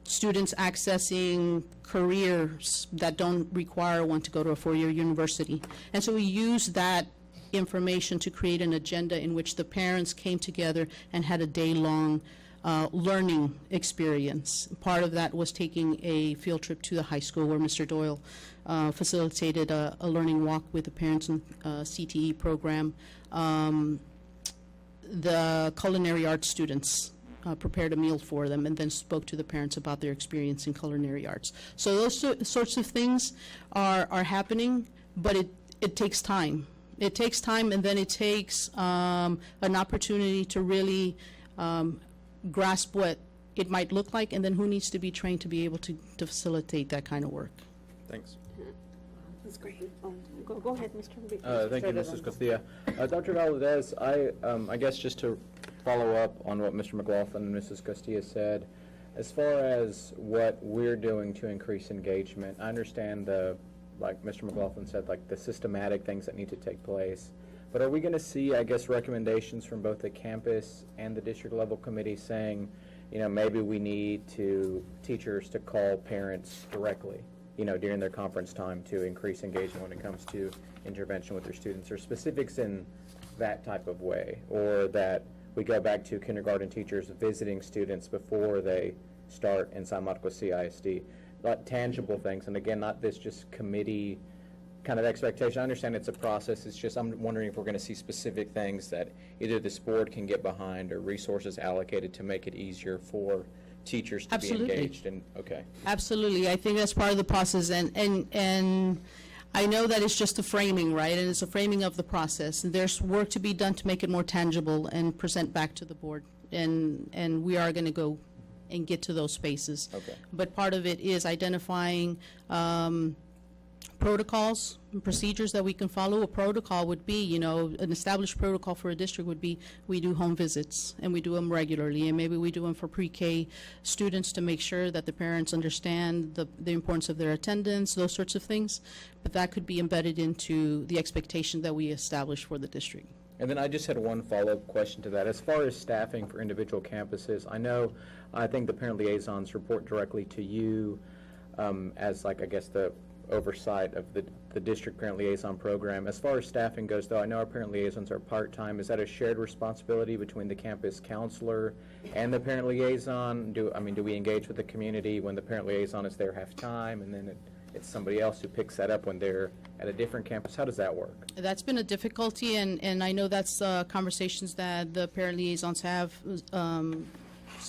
Students accessing careers that don't require one to go to a 4-year university. And so we used that information to create an agenda in which the parents came together and had a day-long learning experience. Part of that was taking a field trip to the high school where Mr. Doyle facilitated a learning walk with the parents in CTE program. The culinary arts students prepared a meal for them and then spoke to the parents about their experience in culinary arts. So those sorts of things are happening, but it takes time. It takes time, and then it takes an opportunity to really grasp what it might look like, and then who needs to be trained to be able to facilitate that kind of work. Thanks. That's great. Go ahead, Mr. Thank you, Mrs. Castilla. Dr. Valdez, I guess just to follow up on what Mr. McLaughlin and Mrs. Castilla said, as far as what we're doing to increase engagement, I understand like Mr. McLaughlin said, like the systematic things that need to take place. But are we going to see, I guess, recommendations from both the campus and the district level committee saying, maybe we need teachers to call parents directly, during their conference time to increase engagement when it comes to intervention with their students, or specifics in that type of way, or that we go back to kindergarten teachers visiting students before they start in San Marcos CISD. Like tangible things, and again, not this just committee kind of expectation. I understand it's a process. It's just I'm wondering if we're going to see specific things that either this board can get behind or resources allocated to make it easier for teachers to Absolutely. be engaged. And okay. Absolutely. I think that's part of the process, and I know that it's just a framing, right? And it's a framing of the process. And there's work to be done to make it more tangible and present back to the board. And we are going to go and get to those spaces. Okay. But part of it is identifying protocols and procedures that we can follow. A protocol would be, an established protocol for a district would be we do home visits, and we do them regularly, and maybe we do them for pre-K students to make sure that the parents understand the importance of their attendance, those sorts of things. But that could be embedded into the expectation that we establish for the district. And then I just had one follow-up question to that. As far as staffing for individual campuses, I think the parent liaisons report directly to you as, like, I guess, the oversight of the district parent liaison program. As far as staffing goes, though, I know our parent liaisons are part-time. Is that a shared responsibility between the campus counselor and the parent liaison? Do we engage with the community when the parent liaison is there half-time, and then it's somebody else who picks that up when they're at a different campus? How does that work? That's been a difficulty, and I know that's conversations that the parent liaisons have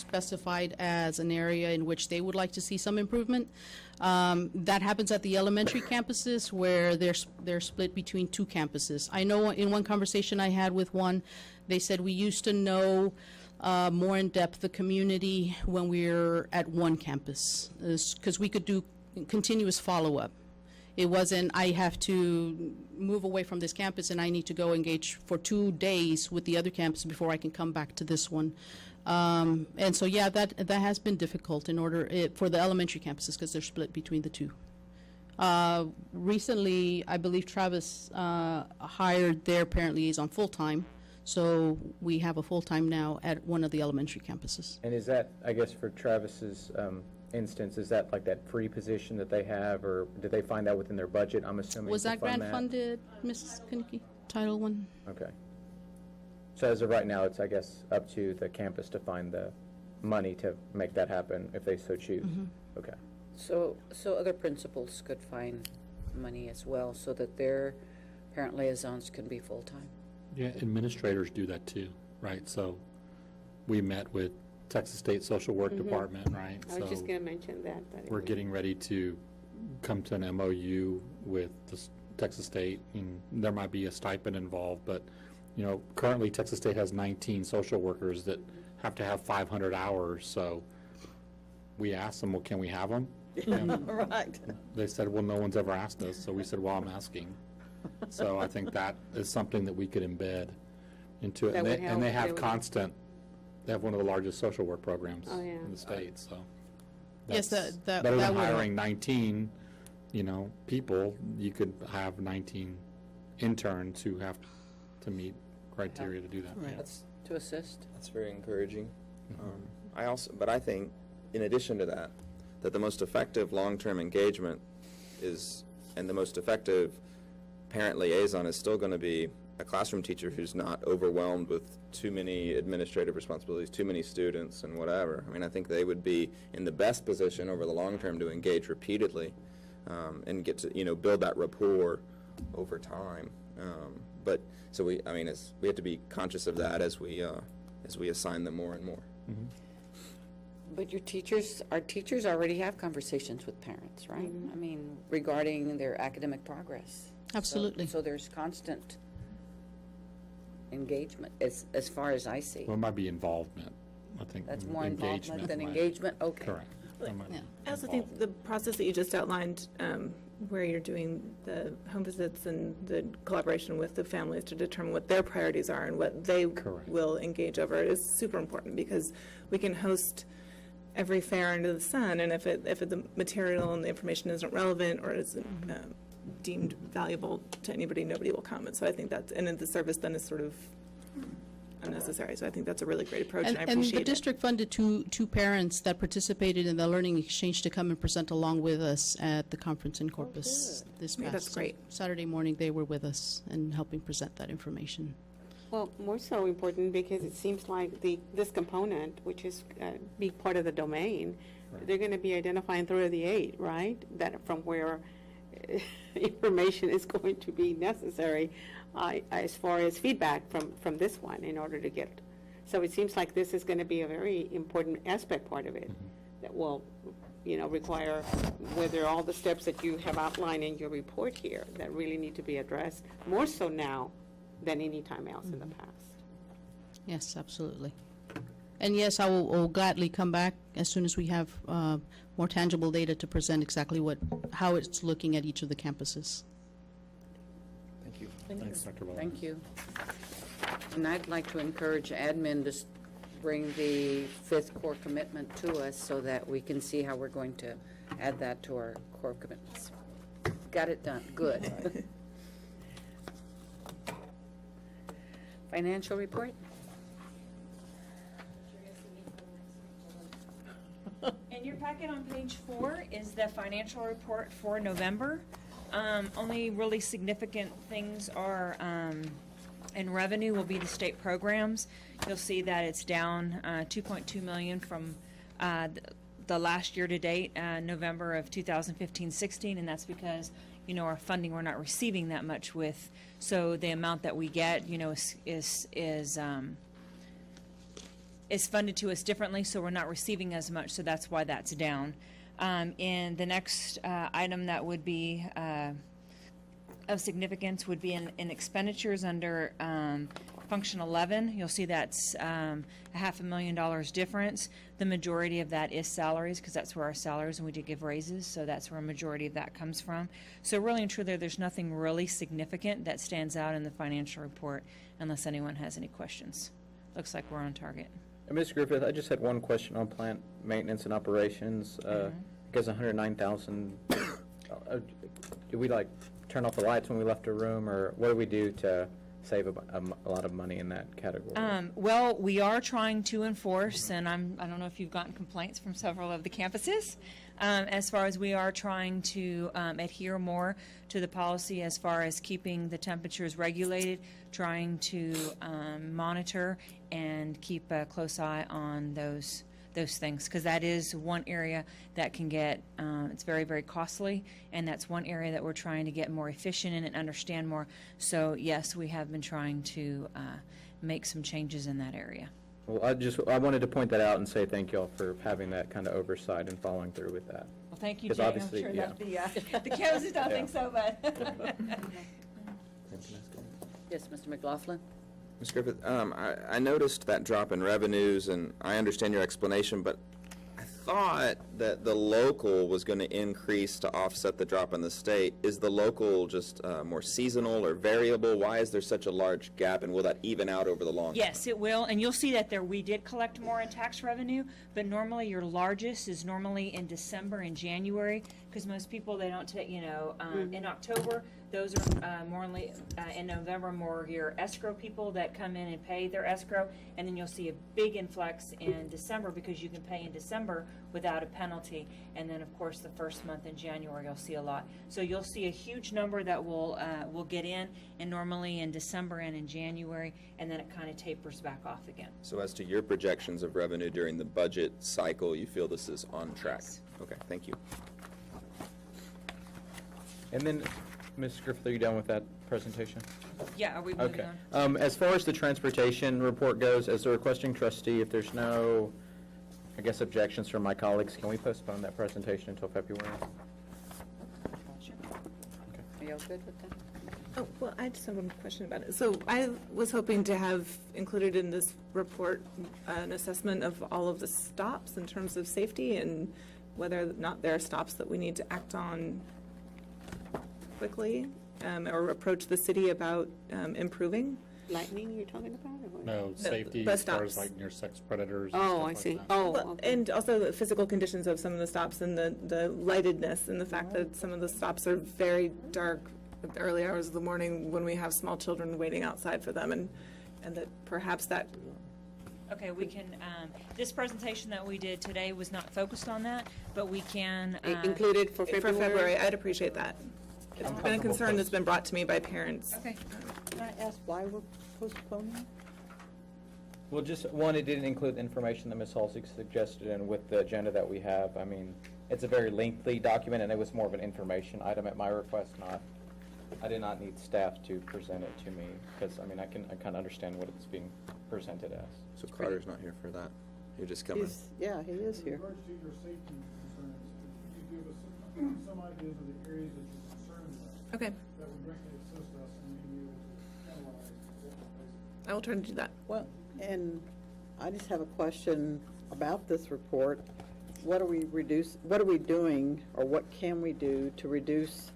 specified as an area in which they would like to see some improvement. That happens at the elementary campuses where they're split between two campuses. I know in one conversation I had with one, they said we used to know more in depth the community when we were at one campus, because we could do continuous follow-up. It wasn't, I have to move away from this campus and I need to go engage for 2 days with the other campus before I can come back to this one. And so, yeah, that has been difficult for the elementary campuses because they're split between the two. Recently, I believe Travis hired their parent liaison full-time, so we have a full-time now at one of the elementary campuses. And is that, I guess, for Travis's instance, is that like that free position that they have, or did they find that within their budget? I'm assuming. Was to that fund grant funded, Mrs. Kinnicky? Title I? Okay. So as of right now, it's, I guess, up to the campus to find the money to make that happen if they so choose. Okay. So other principals could find money as well so that their parent liaisons can be full-time. Yeah, administrators do that too, right? So we met with Texas State Social Work Department, right? I was just going to mention that. We're getting ready to come to an MOU with the Texas State, and there might be a stipend involved, but, you know, currently Texas State has 19 social workers that have to have 500 hours, so we asked them, well, can we have them? And Right. they said, well, no one's ever asked us, so we said, well, I'm asking. So I think that is something that we could embed into it. That would help. They have constant, they have one of the largest social work programs Oh, yeah. in the state, so. Yes, that's that better than would help. hiring 19, you know, people. You could have 19 interns who have to meet criteria to do that. Right. Yeah. That's To assist. very encouraging. But I think, in addition to that, that the most effective long-term engagement and the most effective parent liaison is still going to be a classroom teacher who's not overwhelmed with too many administrative responsibilities, too many students, and whatever. I mean, I think they would be in the best position over the long term to engage repeatedly and get to, you know, build that rapport over time. We have to be conscious of that as we assign them more and more. But our teachers already have conversations with parents, right? I mean, regarding their academic progress. Absolutely. So there's constant engagement, as far as I see. Well, it might be involvement, I think. That's more involvement engagement than might- engagement? Okay. Correct. That might be I also think the process that you just outlined, where you're doing the home visits and the collaboration with the families to determine what their priorities are and what they Correct. will engage over is super important, because we can host every fair under the sun, and if the material and the information isn't relevant or isn't deemed valuable to anybody, nobody will come. And so I think and the service then is sort of unnecessary. So I think that's a really great approach, and I appreciate it. And the district funded two parents that participated in the learning exchange to come and present along with us at the conference in Corpus this Yeah, past that's great. Saturday morning. They were with us and helping present that information. Well, more so important because it seems like this component, which is be part of the domain, they're going to be identifying through the 8, right? That from where information is going to be necessary as far as feedback from this one in order to get. So it seems like this is going to be a very important aspect part of it that will, you know, require whether all the steps that you have outlined in your report here that really need to be addressed more so now than any time else in the past. Yes, absolutely. And yes, I will gladly come back as soon as we have more tangible data to present exactly how it's looking at each of the campuses. Thank you. Thanks, Dr. Bowles. Thank you. And I'd like to encourage admin to bring the 5th core commitment to us so that we can see how we're going to add that to our core commitments. Got it done. Good. Financial report? In your packet on page 4 is the financial report for November. Only really significant things are in revenue will be the state programs. You'll see that it's down $2.2 million from the last year to date, November of 2015-16, and that's because, you know, our funding we're not receiving that much with. So the amount that we get, you know, is is funded to us differently, so we're not receiving as much, so that's why that's down. And the next item that would be of significance would be in expenditures under Function 11. You'll see that's $500,000 difference. The majority of that is salaries, because that's where our salaries, and we did give raises, so that's where a majority of that comes from. So really and truly, there's nothing really significant that stands out in the financial report, unless anyone has any questions. Looks like we're on target. Ms. Griffith, I just had one question on plant maintenance and operations. Because 109,000, do we like turn off the lights when we left a room, or what do we do to save a lot of money in that category? Well, we are trying to enforce, and I don't know if you've gotten complaints from several of the campuses, as far as we are trying to adhere more to the policy as far as keeping the temperatures regulated, trying to monitor and keep a close eye on those things, because that is one area that can get, it's very, very costly, and that's one area that we're trying to get more efficient in and understand more. So yes, we have been trying to make some changes in that area. Well, I wanted to point that out and say thank you all for having that kind of oversight and following through with that. Well, thank you, 'Cause Jay. I'm obviously, sure yeah. that the campuses don't think so, but. Yes, Mr. McLaughlin? Ms. Griffith, I noticed that drop in revenues, and I understand your explanation, but I thought that the local was going to increase to offset the drop in the state. Is the local just more seasonal or variable? Why is there such a large gap, and will that even out over the long term? Yes, it will, and you'll see that there, we did collect more in tax revenue, but normally your largest is normally in December and January, because most people, they don't take, in October, those are more in November, more your escrow people that come in and pay their escrow, and then you'll see a big influx in December, because you can pay in December without a penalty, and then of course the first month in January you'll see a lot. So you'll see a huge number that will get in, and normally in December and in January, and then it kind of tapers back off again. So as to your projections of revenue during the budget cycle, you feel this is on track? Yes. Okay, thank you. And then, Ms. Griffith, are you done with that presentation? Yeah, are we moving Okay. on? As far as the transportation report goes, as the requesting trustee, if there's no, I guess, objections from my colleagues, can we postpone that presentation until February? Sure. Are you all good with that? Oh, well, I just have one question about it. So I was hoping to have included in this report an assessment of all of the stops in terms of safety, and whether or not there are stops that we need to act on quickly, or approach the city about improving. Lightning you're talking about? Or what? No, safety bus as far as stops. like near sex predators. and Oh, stuff I like see. that. Oh, Well, okay. and also the physical conditions of some of the stops, and the lightedness, and the fact that some of the stops are very dark at the early hours of the morning when we have small children waiting outside for them, and that perhaps that. Okay, we can, this presentation that we did today was not focused on that, but we can. Included for For February? February, I'd appreciate that. It's been a concern that's been brought to me by parents. Okay. Can I ask why we're postponing? Well, just, one, it didn't include the information that Ms. Halsey suggested, and with the agenda that we have, I mean, it's a very lengthy document, and it was more of an information item at my request, I did not need staff to present it to me, because, I mean, I kind of understand what it's being presented as. So Carter's not here for that. You're just coming. Yeah, he is here. In regards to your safety concerns, could you give us some ideas of the areas that you're concerned about? Okay, That would greatly assist us in being able to analyze what we're facing. I will try to do that. Well, and I just have a question about this report. What are we doing, or what can we do to reduce?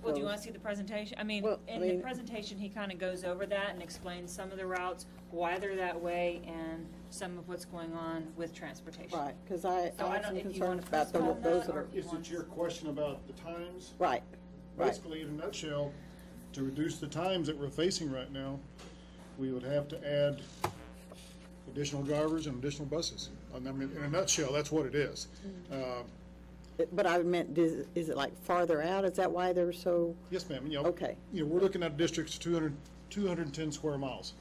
Well, do you want to see the presentation? I mean, Well, in I the mean- presentation, he kind of goes over that and explains some of the routes, why they're that way, and some of what's going on with transportation. Right, because I So I have don't- some if you want concerns to about postpone those that, that or are, if you Is want- it your question about the times? right, right. Basically, in a nutshell, to reduce the times that we're facing right now, we would have to add additional drivers and additional buses. I mean, in a nutshell, that's what it is. But I meant, is it like farther out? Is that why they're so, Yes, ma'am. okay, We're looking at districts 210 square miles.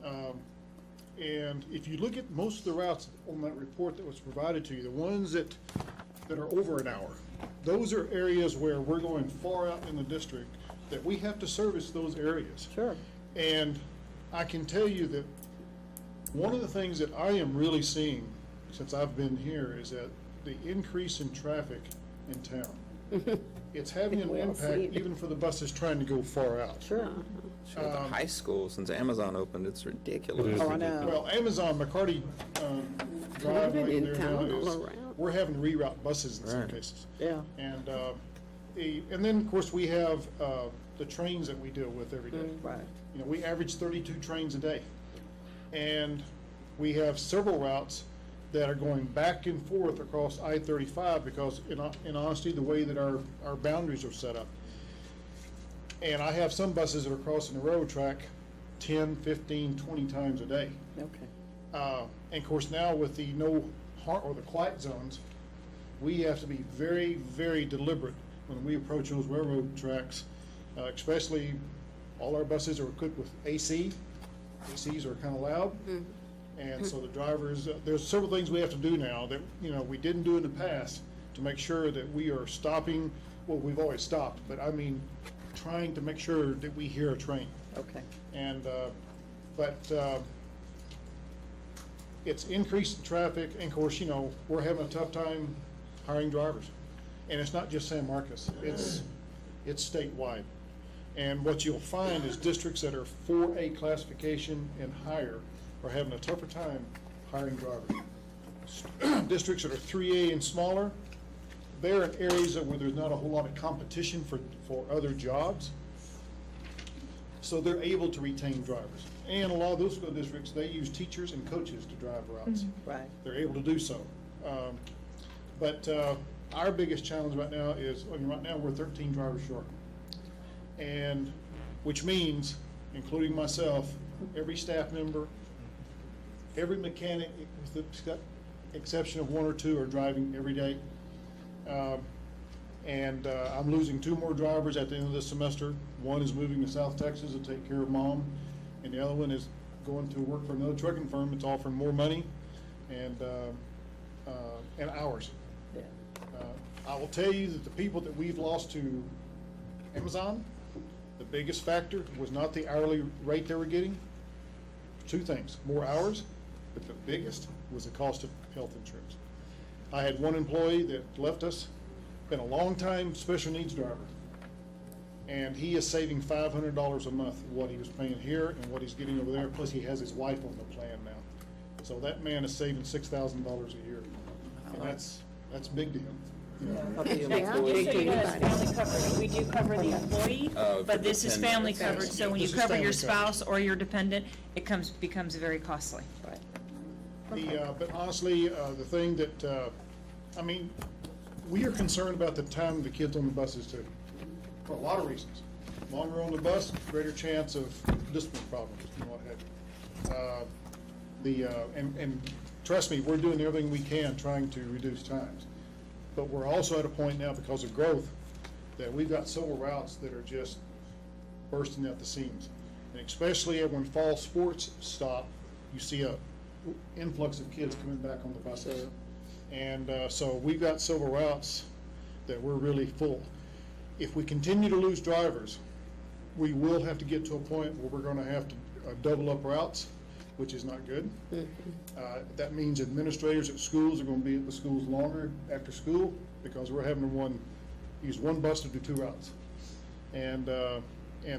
And if you look at most of the routes on that report that was provided to you, the ones that are over an hour, those are areas where we're going far out in the district that we have to service those areas. sure. And I can tell you that One of the things that I am really seeing since I've been here is that the increase in traffic in town. It's having an We all impact see it. even for the buses trying to go far out. Sure. Sure, the high school, since Amazon opened, it's ridiculous. Oh, I know. Well, Amazon, McCarty Drive right in there now town, all is, around. we're having to reroute buses in some Right. cases. Yeah. And, and then, of course, we have the trains that we deal with every day. Right. You know, we average 32 trains a day. And we have several routes that are going back and forth across I-35 because, in honesty, the way that our boundaries are set up. And I have some buses that are crossing the railroad track 10, 15, 20 times a day. Okay. And of course, now with the no harm or the quiet zones, we have to be very, very deliberate when we approach those railroad tracks, especially all our buses are equipped with AC. ACs are kind of loud. And so the drivers, there's several things we have to do now that, you know, we didn't do in the past to make sure that we are stopping, well, we've always stopped, but I mean, trying to make sure that we hear a train. Okay. And, it's increased traffic, and of course, you know, we're having a tough time hiring drivers. And it's not just San Marcos, it's statewide. And what you'll find is districts that are 4A classification and higher are having a tougher time hiring drivers. Districts that are 3A and smaller, they're in areas where there's not a whole lot of competition for other jobs. So they're able to retain drivers. And a lot of those school districts, they use teachers and coaches to drive routes. Right. They're able to do so. But our biggest challenge right now is, right now, we're 13 drivers short. And, which means, including myself, every staff member, every mechanic, with the exception of one or two, are driving every day. I'm losing 2 more drivers at the end of this semester. One is moving to South Texas to take care of mom, and the other one is going to work for another trucking firm that's offering more money and hours. Yeah. I will tell you that the people that we've lost to Amazon, the biggest factor was not the hourly rate they were getting. 2 things: more hours, but the biggest was the cost of health insurance. I had one employee that left us, been a long time special needs driver, and he is saving $500 a month what he was paying here and what he's getting over there, plus he has his wife on the plan now. So that man is saving $6,000 a year, and that's big to him. Just so you know, it's family coverage. We do cover the employee, but this is family coverage, so when you This is cover family your spouse or your dependent, it becomes very costly. But honestly, the thing that, I mean, we are concerned about the time of the kids on the buses too, for a lot of reasons. Longer on the bus, greater chance of discipline problems and what have you. And trust me, we're doing everything we can trying to reduce times. But we're also at a point now, because of growth, that we've got several routes that are just bursting at the seams. And especially when fall sports stop, you see a influx of kids coming back on the buses. And so we've got several routes that we're really full. If we continue to lose drivers, we will have to get to a point where we're going to have to double up routes, which is not good. That means administrators at schools are going to be at the schools longer after school, because we're having to use one bus to do 2 routes. And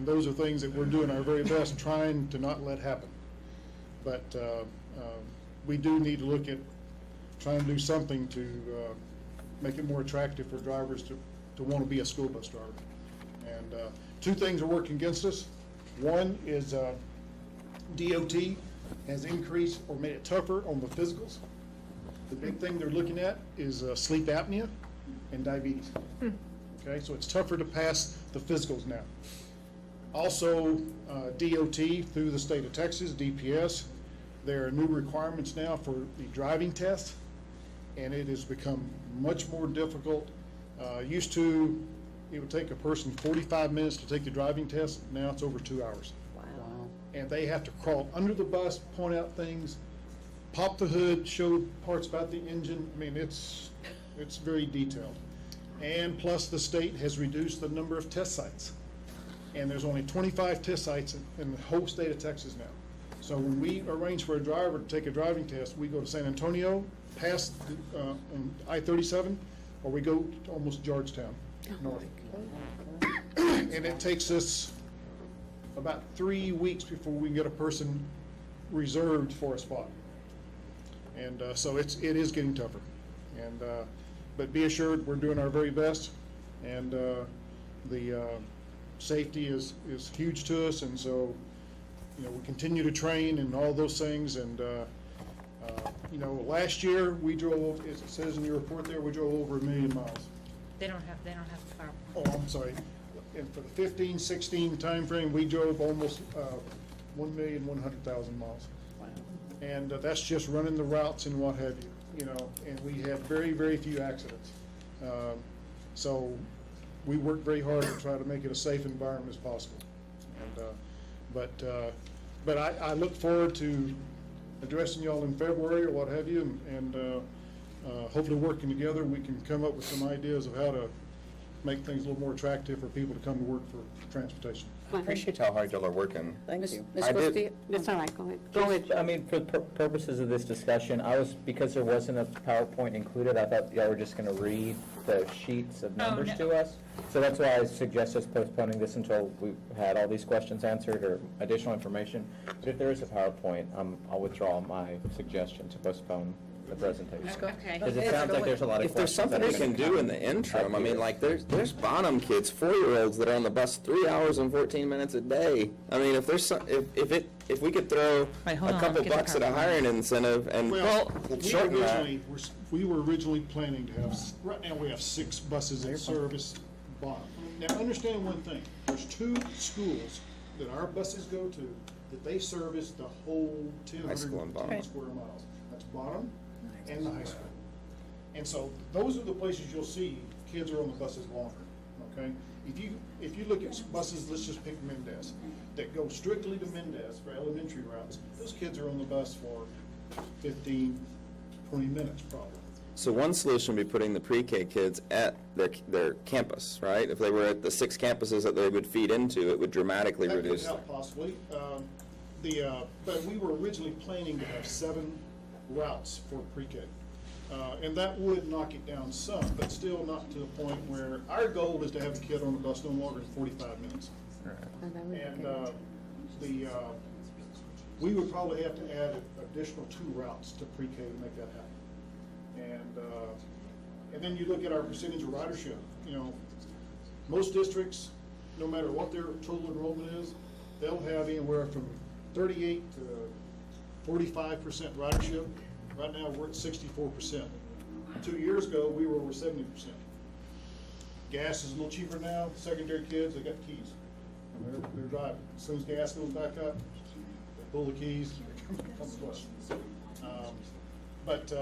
those are things that we're doing our very best trying to not let happen. But we do need to look at trying to do something to make it more attractive for drivers to want to be a school bus driver. And 2 things are working against us. One is DOT has increased or made it tougher on the physicals. The big thing they're looking at is sleep apnea and diabetes. Okay, so it's tougher to pass the physicals now. Also, DOT through the state of Texas, DPS, there are new requirements now for the driving test, and it has become much more difficult. Used to, it would take a person 45 minutes to take the driving test. Now it's over 2 hours. Wow. And they have to crawl under the bus, point out things, pop the hood, show parts about the engine. I mean, it's very detailed. And plus, the state has reduced the number of test sites. And there's only 25 test sites in the whole state of Texas now. So when we arrange for a driver to take a driving test, we go to San Antonio, past on I-37, or we go to almost Georgetown, north. And it takes us about 3 weeks before we can get a person reserved for a spot. And so it is getting tougher. And but be assured, we're doing our very best, and the safety is huge to us, and so we continue to train and all those things. And last year we drove, as it says in your report there, we drove over 1 million miles. They don't have the PowerPoint. Oh, I'm sorry. And for the 15-16 timeframe, we drove almost 1,100,000 miles. Wow. And that's just running the routes and what have you, and we had very, very few accidents. So we work very hard to try to make it a safe environment as possible. And, but I look forward to addressing y'all in February or what have you, and hopefully working together, we can come up with some ideas of how to make things a little more attractive for people to come to work for transportation. I appreciate how hard y'all are working. Thank you. Ms. I did- Castillo? That's all right, go ahead. Go ahead. I mean, for purposes of this discussion, because there wasn't a PowerPoint included, I thought y'all were just going to read the sheets of numbers no. to us. So that's why I suggest us postponing this until we had all these questions answered or additional information. But if there is a PowerPoint, I'll withdraw my suggestion to postpone the presentation. Okay. Because it sounds like there's a lot of If there's questions. something that we are can gonna do come in the interim, I up mean, here. like, there's Bonham kids, 4-year-olds that are on the bus 3 hours and 14 minutes a day. I mean, if there's some, if we could throw Right, hold a on, couple let's get the bucks at a PowerPoint. hiring incentive and, Well, shorten that. we were originally planning to have, right now we have 6 buses that service Bonham. Now, understand one thing, there's 2 schools that our buses go to, that they service the whole High school and 210 Bonham. square miles. That's Bonham and the high school. And so those are the places you'll see kids are on the buses longer, okay? If you look at buses, let's just pick Mendez, that go strictly to Mendez for elementary routes, those kids are on the bus for 15, 20 minutes probably. So one solution would be putting the pre-K kids at their campus, right? If they were at the 6 campuses that they would feed into, it would dramatically That could reduce. help possibly. But we were originally planning to have 7 routes for pre-K. And that would knock it down some, but still not to the point where, our goal is to have a kid on the bus no longer than 45 minutes. And we would probably have to add additional 2 routes to pre-K to make that happen. And then you look at our percentage of ridership. Most districts, no matter what their total enrollment is, they'll have anywhere from 38 to 45% ridership. Right now, we're at 64%. 2 years ago, we were over 70%. Gas is a little cheaper now. Secondary kids, they got keys. And they're driving. As soon as gas goes back up, they pull the keys, they come on the bus. But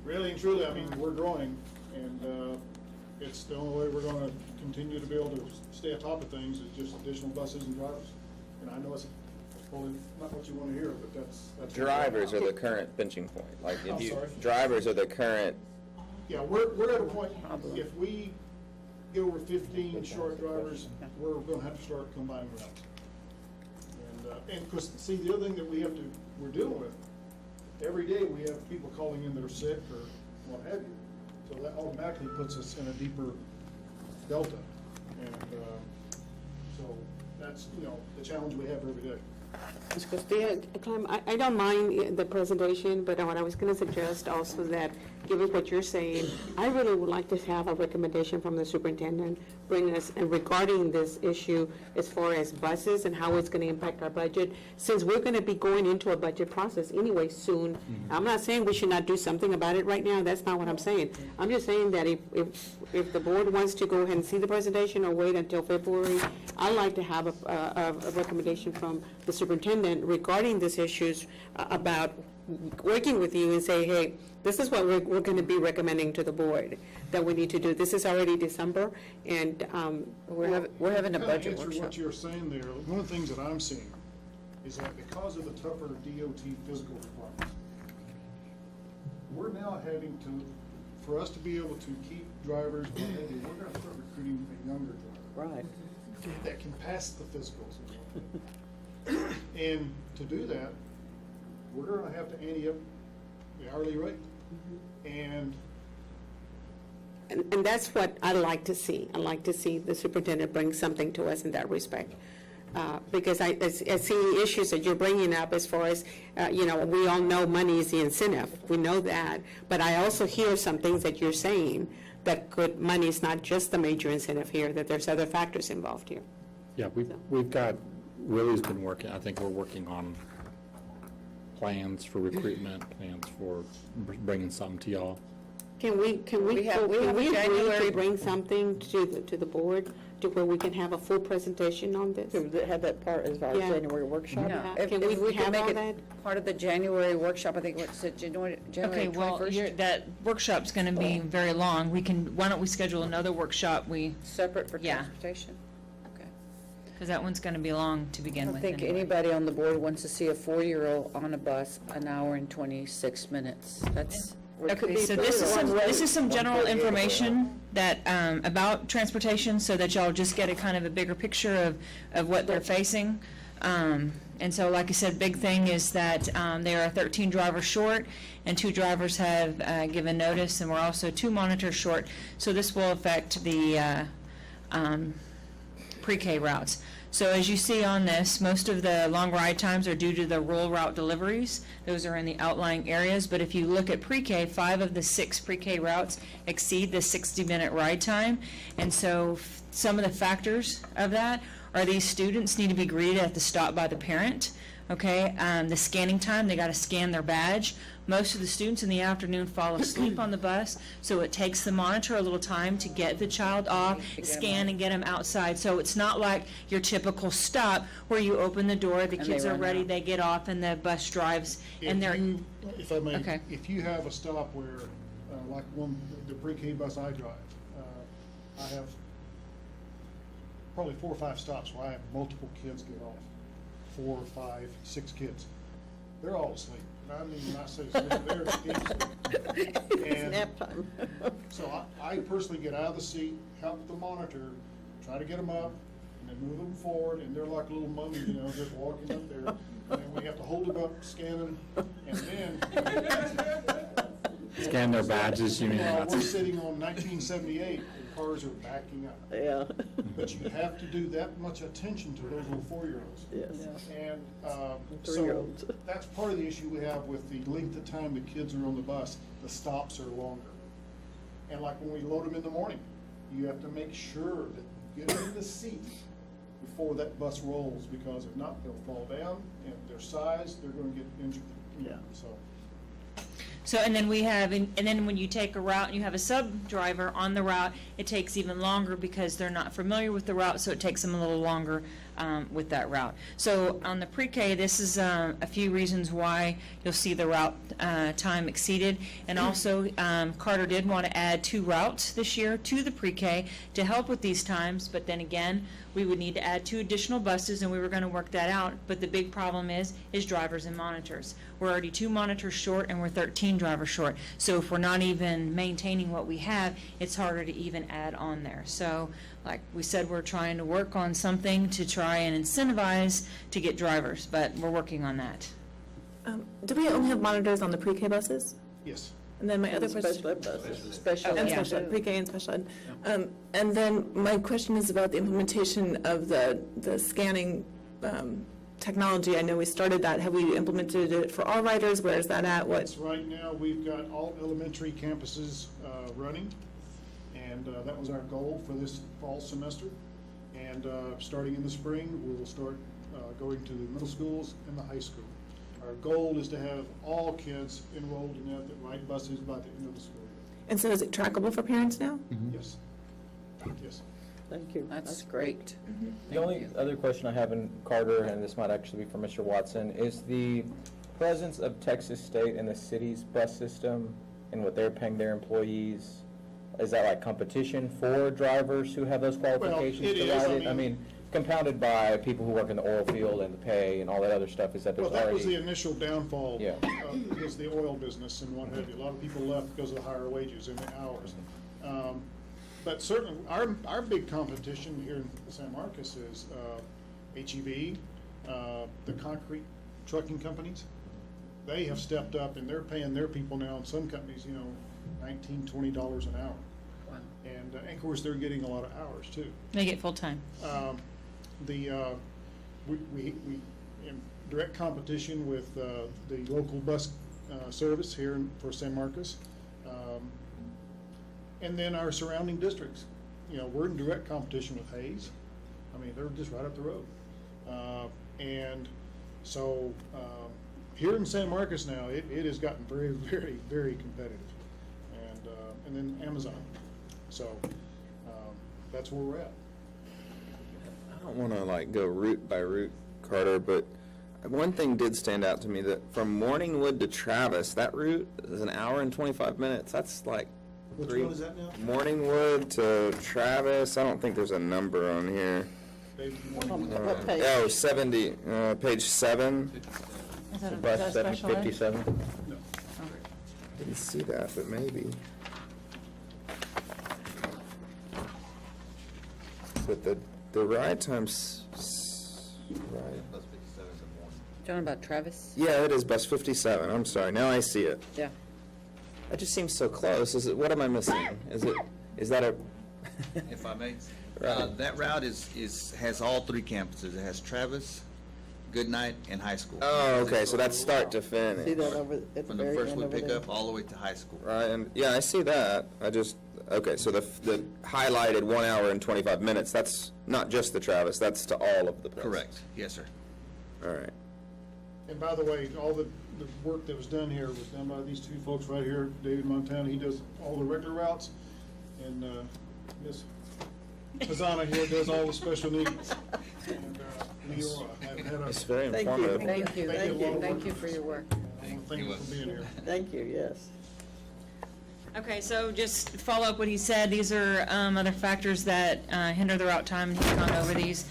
really and truly, I mean, we're growing, and it's the only way we're going to continue to be able to stay atop of things is just additional buses and drivers. And I know it's probably not what you want to hear, but that's. Drivers are the current pinching point. Like, I'm if you, sorry? drivers are the current, Yeah, we're at a point, if we get over 15 short drivers, we're going to have to start combining routes. And of course, see, the other thing that we're dealing with, every day we have people calling in that are sick or what have you. So that automatically puts us in a deeper delta. And so that's, the challenge we have every day. Ms. Castillo, Clem, I don't mind the presentation, but what I was going to suggest also that, given what you're saying, I really would like to have a recommendation from the superintendent bring us, and regarding this issue as far as buses and how it's going to impact our budget, since we're going to be going into a budget process anyway soon. I'm not saying we should not do something about it right now. That's not what I'm saying. I'm just saying that if the board wants to go ahead and see the presentation or wait until February, I'd like to have a recommendation from the superintendent regarding these issues about working with you and say, hey, this is what we're going to be recommending to the board that we need to do. This is already December, and We're having a To budget answer workshop. what you're saying there, one of the things that I'm seeing is that because of the tougher DOT physical requirements, we're now having to, for us to be able to keep drivers, we're going to start recruiting a younger driver Right. that can pass the physicals. And to do that, we're gonna have to ante up the hourly rate. And And that's what I like to see. I like to see the superintendent bring something to us in that respect. Because I see the issues that you're bringing up as far as, we all know money is the incentive. We know that. But I also hear some things that you're saying that money is not just the major incentive here, that there's other factors involved here. Yeah, we've got, Willie's been working, I think we're working on plans for recruitment, plans for bringing something to y'all. Can we have agree January- to bring something to the board to where we can have a full presentation on this? To have that part as our Yeah. January workshop. Yeah, Can if we we have could make all it that? part of the January workshop, I think, what's it, January Okay, well, 21st? that workshop's gonna be very long. Why don't we schedule another workshop? Separate for Yeah. transportation? Okay. Because that one's gonna be long to I begin don't with think anyway. anybody on the board wants to see a 4-year-old on a bus an hour and 26 minutes. That's. Okay, so this is some general information that, about transportation, so that y'all just get a kind of a bigger picture of what they're facing. And so, like I said, big thing is that there are 13 drivers short, and 2 drivers have given notice, and we're also 2 monitors short. So this will affect the pre-K routes. So as you see on this, most of the long ride times are due to the rural route deliveries. Those are in the outlying areas. But if you look at pre-K, 5 of the 6 pre-K routes exceed the 60-minute ride time. And so some of the factors of that are these students need to be greeted at the stop by the parent. Okay, the scanning time, they got to scan their badge. Most of the students in the afternoon fall asleep on the bus, so it takes the monitor a little time to get the child off, scan, and get them outside. So it's not like your typical stop where you open the door, the kids are run ready, out. they get off, and the bus drives, and they're, if I may, Okay. if you have a stop where, like the pre-K bus I drive, I have probably 4 or 5 stops where I have multiple kids get off. 4, 5, 6 kids. They're all asleep. I mean, when I say sleep, they're deep sleep. It's nap time. So I personally get out of the seat, help the monitor, try to get them up, and then move them forward, and they're like a little mummy, just walking up there. And then we have to hold them up, scan them, and then. Scan their badges, you mean? Meanwhile, That's we're sitting on 1978, and cars are backing up. Yeah. But you have to do that much attention to those little 4-year-olds. Yes. And so 3-year-olds. that's part of the issue we have with the length of time the kids are on the bus. The stops are longer. And like when we load them in the morning, you have to make sure that you get them in the seat before that bus rolls, because if not, they'll fall down, and their size, they're going to get injured. Yeah. So, and then we have, and then when you take a route and you have a sub-driver on the route, it takes even longer because they're not familiar with the route, so it takes them a little longer with that route. So on the pre-K, this is a few reasons why you'll see the route time exceeded. And also, Carter did want to add 2 routes this year to the pre-K to help with these times, but then again, we would need to add 2 additional buses, and we were going to work that out. But the big problem is drivers and monitors. We're already 2 monitors short, and we're 13 drivers short. So if we're not even maintaining what we have, it's harder to even add on there. So like we said, we're trying to work on something to try and incentivize to get drivers, but we're working on that. Do we only have monitors on the pre-K buses? Yes. And then my other question. Special ed buses. Special, And yeah. special ed, pre-K and special ed. And then my question is about the implementation of the scanning technology. I know we started that. Have we implemented it for all riders? Where is that at? What? Yes, right now, we've got all elementary campuses running, and that was our goal for this fall semester. And starting in the spring, we will start going to the middle schools and the high school. Our goal is to have all kids enrolled in that ride buses by the end of the school year. And so is it trackable for parents now? Yes. Yes. Thank you. That's great. The only other question I have in Carter, and this might actually be for Mr. Watson, is the presence of Texas State in the city's bus system and what they're paying their employees. Is that like competition for drivers who have those qualifications it to is. ride it? I mean, compounded by people who work in the oil field and the pay and all that other stuff, is that there's Well, that was the already... initial downfall, Yeah. was the oil business and what have you. A lot of people left because of the higher wages and the hours. But certainly, our big competition here in San Marcos is HEB, the concrete trucking companies, they have stepped up and they're paying their people now, in some companies, you know, $19, $20 an hour. Wow. And of course, they're getting a lot of hours too. They get full-time. We in direct competition with the local bus service here for San Marcos, and then our surrounding districts. You know, we're in direct competition with Hayes. I mean, they're just right up the road. And so here in San Marcos now, it has gotten very, very, very competitive. And then Amazon. So that's where we're at. I don't want to like go route by route, Carter, but one thing did stand out to me, that from Morningwood to Travis, that route is an hour and 25 minutes. That's like Which one is that now? Morningwood to Travis. I don't think there's a number on here. What page? Oh, 70, page 7. Is that a Bus is that a special ed? 757? Didn't see that, but maybe. But the ride time's right. Talking about Travis? Yeah, it is bus 57. I'm sorry. Now I see it. Yeah. That just seems so close. What am I missing? Is that a? If I may. Right. That route has all three campuses. It has Travis, Goodnight, and high school. Oh, okay. So that's start to finish. See that over at the From the very first end we over pick there? up all the way to high school. Right, and yeah, I see that. Okay, so the highlighted 1 hour and 25 minutes, that's not just the Travis, that's to all of the places. Correct. Yes, sir. All right. And by the way, all the work that was done here was done by these two folks right here, David Montana. He does all the regular routes, and Miss Pazana here does all the special needs. And Leora have had a. It's very Thank you. informative. Thank you. Thank you. Thank you for your work. Thank you for being here. Thank you, yes. Okay, so just to follow up what he said, these are other factors that hinder the route time, and he's gone over these.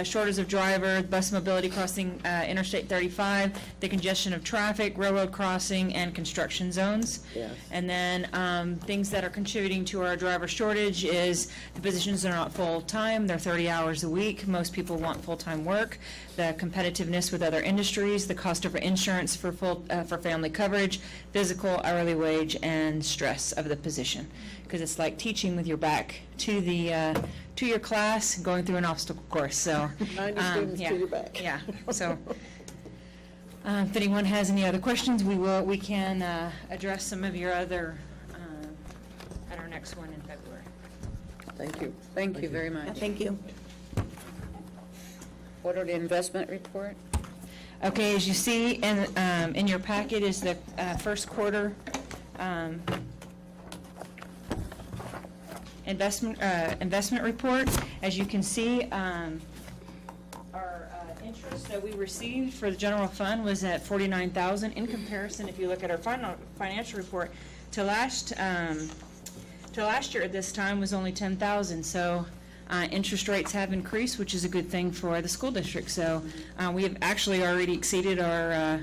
Shortage of driver, bus mobility crossing Interstate 35, the congestion of traffic, railroad crossing, and construction zones. Yes. And then things that are contributing to our driver shortage is the positions are not full-time, they're 30 hours a week. Most people want full-time work. The competitiveness with other industries, the cost of insurance for family coverage, physical, hourly wage, and stress of the position. Because it's like teaching with your back to the to your class, going through an obstacle course. So 90 students yeah, to your back. yeah. So if anyone has any other questions, we can address some of your other at our next one in February. Thank you. Thank you very much. Thank you. Order the investment report. Okay, as you see in your packet is the first quarter investment report. As you can see, our interest that we received for the general fund was at $49,000. In comparison, if you look at our financial report, to last year at this time was only $10,000. So interest rates have increased, which is a good thing for the school district. So we have actually already exceeded our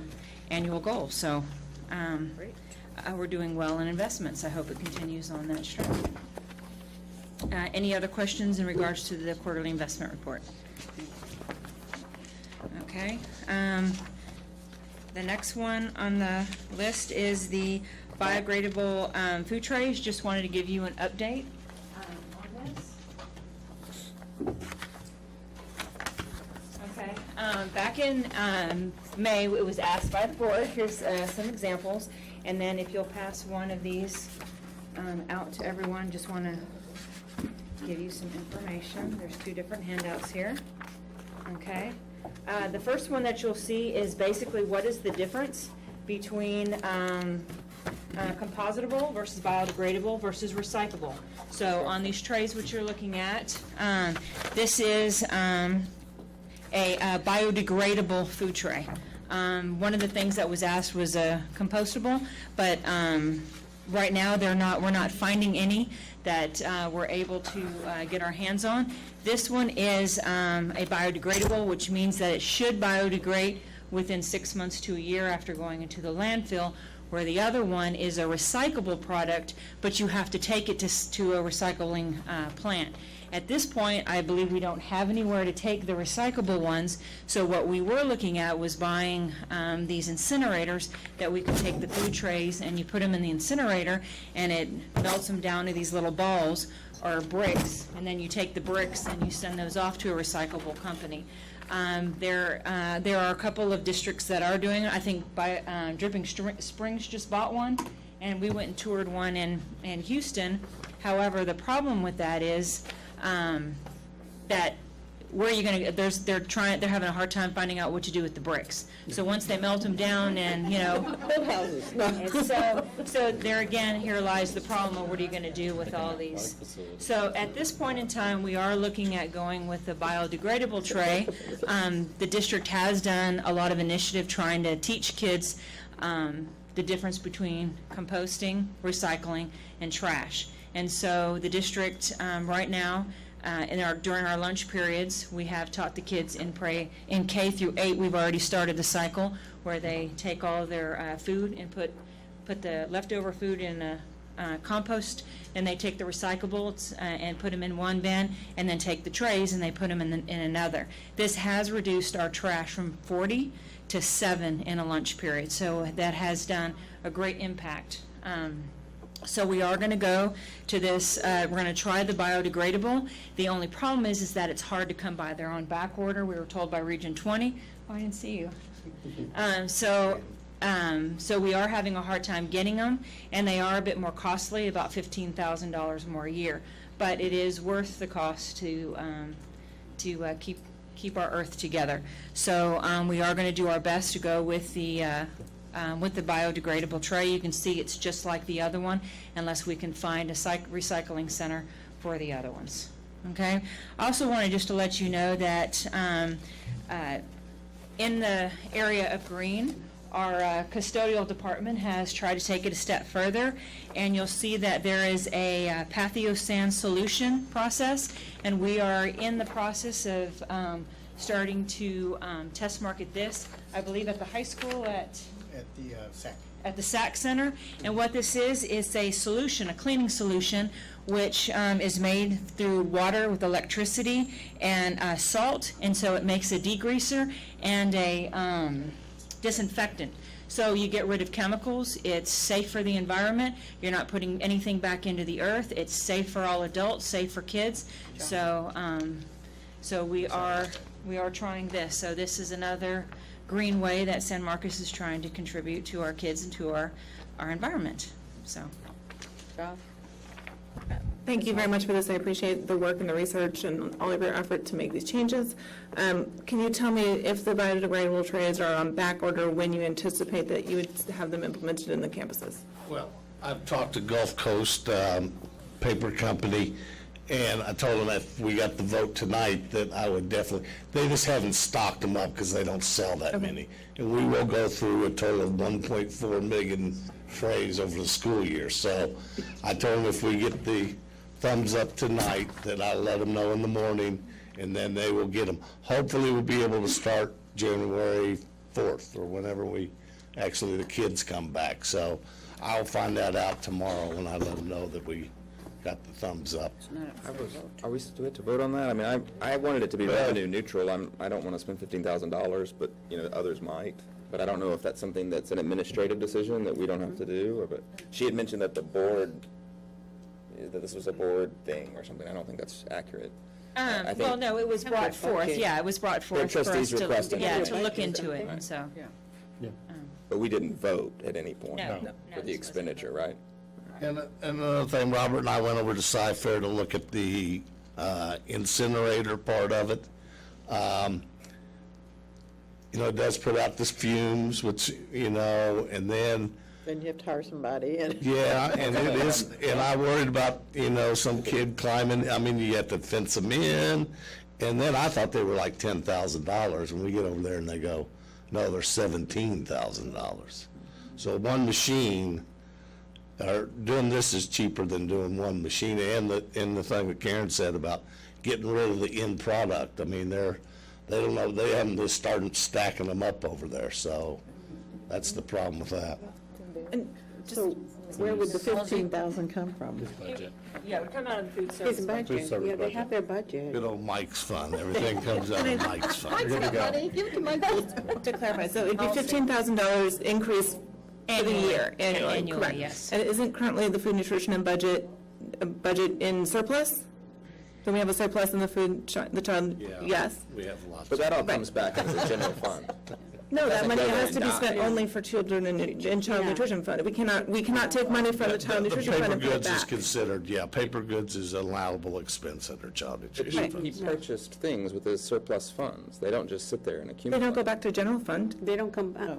annual goal. So we're doing well in investments. I hope it continues on that trend. Any other questions in regards to the quarterly investment report? Okay. The next one on the list is the biodegradable food trays. Just wanted to give you an update on this. Okay. Back in May, it was asked by the board. Here's some examples. And then if you'll pass one of these out to everyone, just want to give you some information. There's two different handouts here. Okay. The first one that you'll see is basically what is the difference between compositable versus biodegradable versus recyclable. So on these trays which you're looking at, this is a biodegradable food tray. One of the things that was asked was compostable, but right now we're not finding any that we're able to get our hands on. This one is a biodegradable, which means that it should biodegrade within 6 months to a year after going into the landfill, where the other one is a recyclable product, but you have to take it to a recycling plant. At this point, I believe we don't have anywhere to take the recyclable ones, so what we were looking at was buying these incinerators that we could take the food trays and you put them in the incinerator and it melts them down to these little balls or bricks, and then you take the bricks and you send those off to a recyclable company. There are a couple of districts that are doing it. I think Dripping Springs just bought one, and we went and toured one in Houston. However, the problem with that is that where are you going to? They're having a hard time finding out what to do with the bricks. So once they melt them down, and so there again, here lies the problem of what are you going to do with all these. So at this point in time, we are looking at going with the biodegradable tray. The district has done a lot of initiative trying to teach kids the difference between composting, recycling, and trash. And so the district right now, during our lunch periods, we have taught the kids in K through 8. We've already started the cycle where they take all of their food and put the leftover food in a compost, and they take the recyclables and put them in one bin, and then take the trays and they put them in another. This has reduced our trash from 40 to 7 in a lunch period, so that has done a great impact. So we are going to go to this, we're going to try the biodegradable. The only problem is that it's hard to come by. They're on back order. We were told by Region 20. Oh, I didn't see you. So we are having a hard time getting them, and they are a bit more costly, about $15,000 more a year. But it is worth the cost to keep our earth together. So we are going to do our best to go with the biodegradable tray. You can see it's just like the other one, unless we can find a recycling center for the other ones. Okay. I also wanted just to let you know that in the area of green, our custodial department has tried to take it a step further, and you'll see that there is a pathosand solution process, and we are in the process of starting to test market this, I believe at the high school at the SAC. At the SAC Center. And what this is a solution, a cleaning solution, which is made through water with electricity and salt, and so it makes a degreaser and a disinfectant. So you get rid of chemicals. It's safe for the environment. You're not putting anything back into the earth. It's safe for all adults, safe for kids. So we are trying this. So this is another green way that San Marcos is trying to contribute to our kids and to our environment. So, Thank you very much for this. I appreciate the work and the research and all of your effort to make these changes. Can you tell me if the biodegradable trays are on back order, when you anticipate that you would have them implemented in the campuses? Well, I've talked to Gulf Coast Paper Company, and I told them if we got the vote tonight that I would definitely, they just haven't stocked them up because they don't sell that many. And we will go through a total of 1.4 million trays over the school year. So I told them if we get the thumbs up tonight that I'll let them know in the morning, and then they will get them. Hopefully we'll be able to start January 4th or whenever the kids come back. So I'll find that out tomorrow when I let them know that we got the thumbs up. Are we do we have to vote on that? I mean, I wanted it to be revenue neutral. I don't want to spend $15,000, but others might. But I don't know if that's something that's an administrative decision that we don't have to do. But she had mentioned that that this was a board thing or something. I don't think that's accurate. I think, well, no, it was brought forth. Yeah, it was brought forth for us to look into it. And so. But we didn't vote at any point No, for the expenditure, right? And another thing, Robert and I went over to Sci-Fair to look at the incinerator part of it. It does put out this fumes, which, and then Then you have to hire somebody and. yeah, and it is, and I worried about, some kid climbing, you have to fence them in, and then I thought they were like $10,000, and we get over there and they go, no, they're $17,000. So one machine, doing this is cheaper than doing one machine, and the thing that Karen said about getting rid of the end product. I mean, they don't know, they haven't just started stacking them up over there, so that's the problem with that. And So where would the 15,000 come from? Budget. Yeah, it would come out of the food His service. budget, service yeah, they budget. have their budget. Good old Mike's fund, everything comes out of Mike's fund. To clarify, so it'd be $15,000 increase for the Annually. year, annually, Annually, correct? yes. And isn't currently the food, nutrition, and budget in surplus? Do we have a surplus in the the child? Yeah. Yes. We have lots. But that all comes back into the general fund. No, that Doesn't money go there has and to be die. spent only for children and child Yeah. nutrition fund. We cannot take money from the child nutrition fund paper and put it goods is back. considered, yeah, paper goods is an allowable expense under child But nutrition. he purchased things with his surplus funds. They don't just sit there and They accumulate. don't go back to general fund. They don't come back.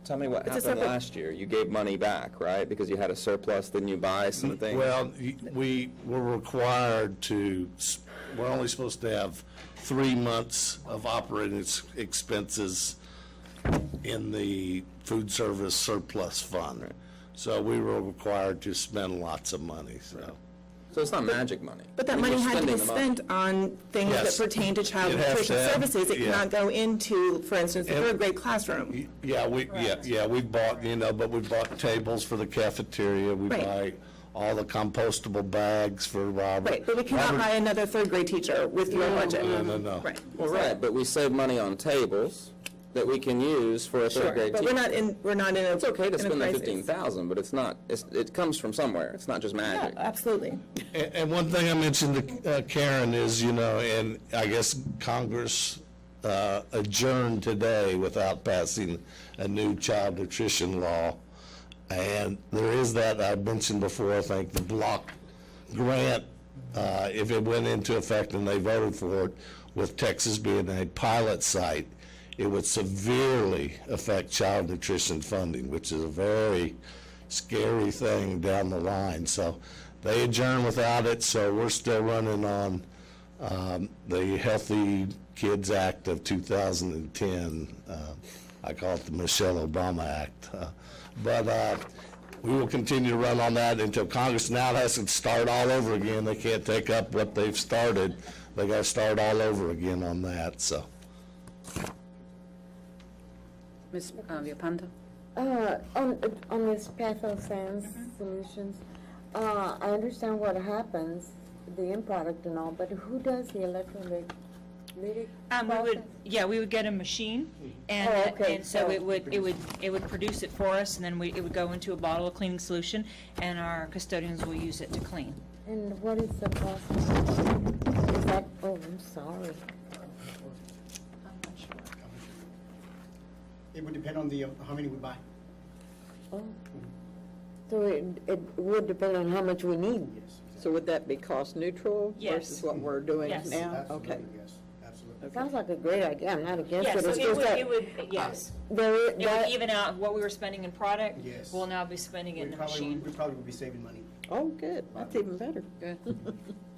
Tell me what It's a happened separate- last year. You gave money back, right? Because you had a surplus, then you buy some things. Well, we were required to, we're only supposed to have 3 months of operating expenses in the food service surplus fund. So we were required to spend lots of money, so. So it's not magic money. But that I mean, money you're had to be spending the money. spent on things that Yes. pertain to child It has to nutrition have- services. It yeah. cannot go into, for instance, the And- third grade classroom. Yeah, we bought, but we bought tables for the cafeteria. We Right. buy all the compostable bags for Robert. Right, but we cannot Robert- buy another third grade teacher with your budget. No. Right. Well, right, but we save money on tables that we can use for a Sure, third grade but teacher. we're not in a. It's okay to in a spend the crisis. 15,000, but it comes from somewhere. It's not just Yeah, magic. absolutely. And one thing I mentioned to Karen is, and I guess Congress adjourned today without passing a new child nutrition law. And there is that, I mentioned before, I think, the block grant, if it went into effect and they voted for it, with Texas being a pilot site, it would severely affect child nutrition funding, which is a very scary thing down the line. So they adjourned without it, so we're still running on the Healthy Kids Act of 2010. I call it the Michelle Obama Act. But we will continue to run on that until Congress now has to start all over again. They can't take up what they've started. They got to start all over again on that, so. Ms. Viapanto? On this PathoSense solutions, I understand what happens, the end product and all, but who does the electrolytic We would get a machine, and, Oh, okay, and so it would produce it for us, and then it would go into a bottle of cleaning solution, and our custodians will use it to clean. And what is the cost? Is that, I'm sorry. It would depend on how many we buy. Oh. So it would depend on how much we need? Yes. So would that be cost neutral Yes. versus what we're doing Yes. now? Absolutely, Okay. yes, absolutely. It sounds like a great idea, I'm not against Yes, it. It's just that it would, yes. there, It would even out what we were spending in product, Yes. we'll now be spending it in the machine. We probably would be saving money. Oh, good, that's even better. Good.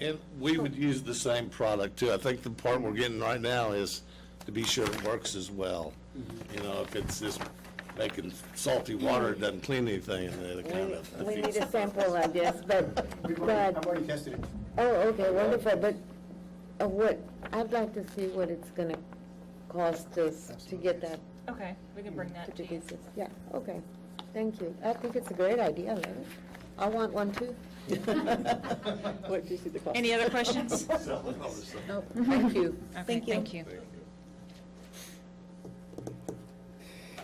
And we would use the same product too. I think the part we're getting right now is to be sure it works as well. If it's just making salty water, it doesn't clean anything, and then it kind of we defeats need a sample, I guess, but, I've already tested it. oh, okay, wonderful, but I'd like to see what it's gonna cost us to get that. Okay, we can bring that to you. Yeah, okay, thank you. I think it's a great idea, Larry. I want one too. What do you see the cost? Any other questions? No, thank you. Okay, thank you.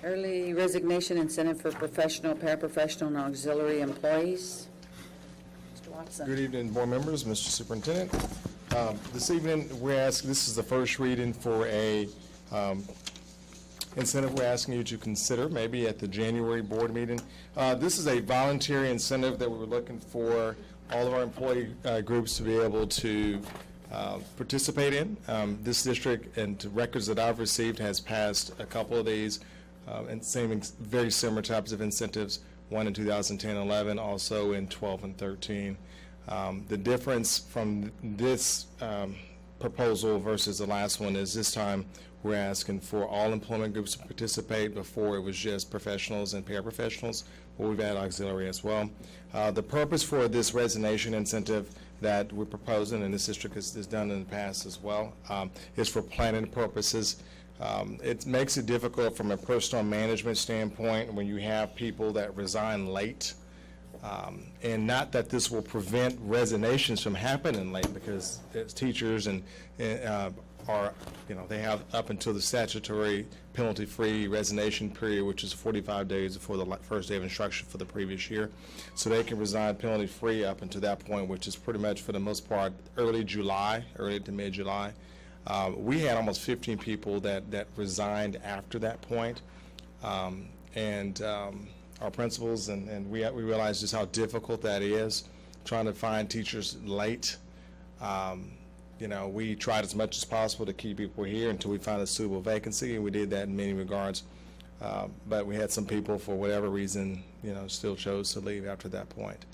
Early resignation incentive for professional, paraprofessional, and auxiliary employees. Mr. Watson? Good evening, board members, Mr. Superintendent. This evening, this is the first reading for a incentive we're asking you to consider, maybe at the January board meeting. This is a voluntary incentive that we were looking for all of our employee groups to be able to participate in. This district, and to records that I've received, has passed a couple of these and very similar types of incentives, one in 2010-11, also in 12 and 13. The difference from this proposal versus the last one is this time we're asking for all employment groups to participate. Before, it was just professionals and paraprofessionals, but we've added auxiliary as well. The purpose for this resignation incentive that we're proposing, and this district has done in the past as well, is for planning purposes. It makes it difficult from a personal management standpoint when you have people that resign late And not that this will prevent resignations from happening late, because as teachers are, they have up until the statutory penalty-free resignation period, which is 45 days before the first day of instruction for the previous year. So they can resign penalty-free up until that point, which is pretty much, for the most part, early to mid-July. We had almost 15 people that resigned after that point. Our principals, and we realized just how difficult that is, trying to find teachers late. We tried as much as possible to keep people here until we found a suitable vacancy, and we did that in many regards. But we had some people, for whatever reason, still chose to leave after that point.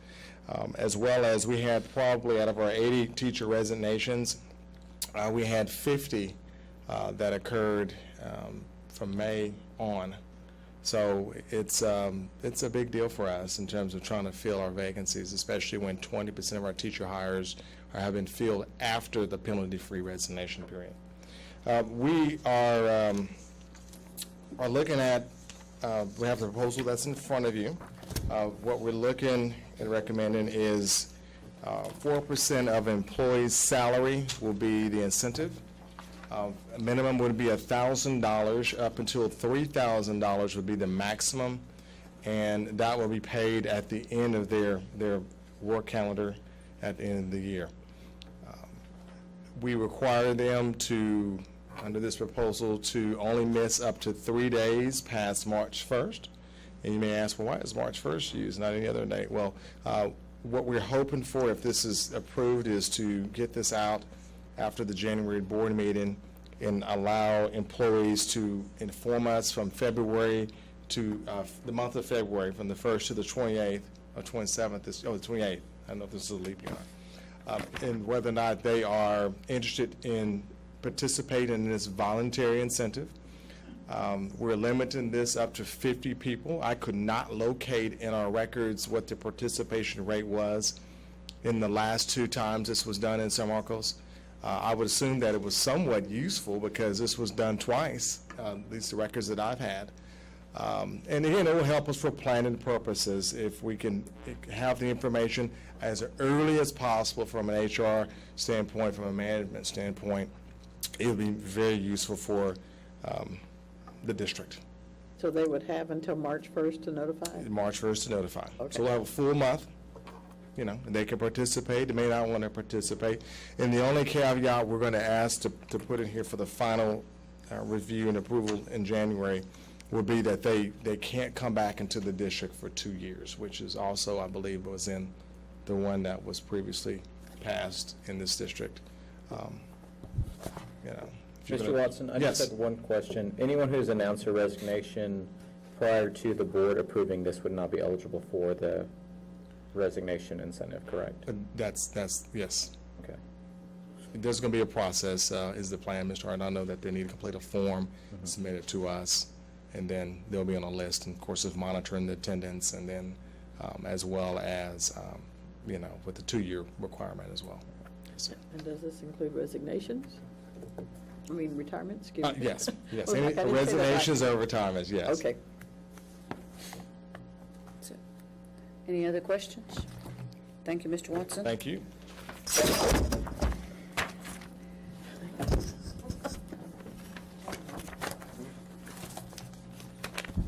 As well as we had probably, out of our 80 teacher resignations, we had 50 that occurred from May on. So it's a big deal for us in terms of trying to fill our vacancies, especially when 20% of our teacher hires have been filled after the penalty-free resignation period. We are looking at, we have the proposal that's in front of you. What we're looking and recommending is 4% of employees' salary will be the incentive. Minimum would be $1,000, up until $3,000 would be the maximum, and that will be paid at the end of their work calendar at the end of the year. We require them to, under this proposal, to only miss up to 3 days past March 1st. And you may ask, well, why is March 1st used, not any other date? Well, what we're hoping for, if this is approved, is to get this out after the January board meeting and allow employees to inform us from February to the month of February, from the 1st to the 28th or 27th, the 28th. I don't know if this is a leap year or not. And whether or not they are interested in participating in this voluntary incentive. We're limiting this up to 50 people. I could not locate in our records what the participation rate was in the last 2 times this was done in San Marcos. I would assume that it was somewhat useful because this was done twice, at least the records that I've had. And again, it will help us for planning purposes if we can have the information as early as possible from an HR standpoint, from a management standpoint. It would be very useful for the district. So they would have until March 1st to notify? March 1st to notify. Okay. So we'll have a full month, and they can participate. They may not want to participate. And the only caveat we're going to ask to put in here for the final review and approval in January will be that they can't come back into the district for 2 years, which is also, I believe, was in the one that was previously passed in this district. Mr. Watson, I Yes. just had one question. Anyone who's announced a resignation prior to the board approving this would not be eligible for the resignation incentive, correct? That's yes. Okay. There's going to be a process, is the plan, Mr. Hart. I know that they need to complete a form, submit it to us, and then they'll be on a list, and of course, of monitoring the attendance, and then as well as, with the 2-year requirement as well. So, And does this include resignations? I mean, retirement, excuse me? yes. Okay, I didn't say that right. Resignations or retirements, yes. Okay. That's it. Any other questions? Thank you, Mr. Watson. Thank you.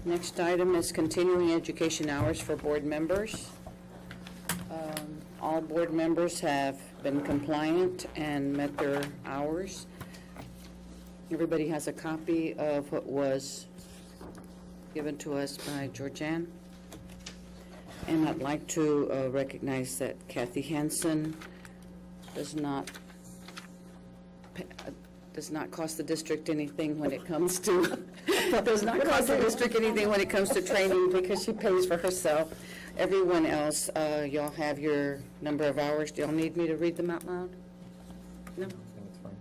Next item is continuing education hours for board members. All board members have been compliant and met their hours. Everybody has a copy of what was given to us by Georgianne. And I'd like to recognize that Kathy Hansen does not cost the district anything when it comes to training because she pays for herself. Everyone else, y'all have your number of hours. Do y'all need me to read them out loud? No? That's fine.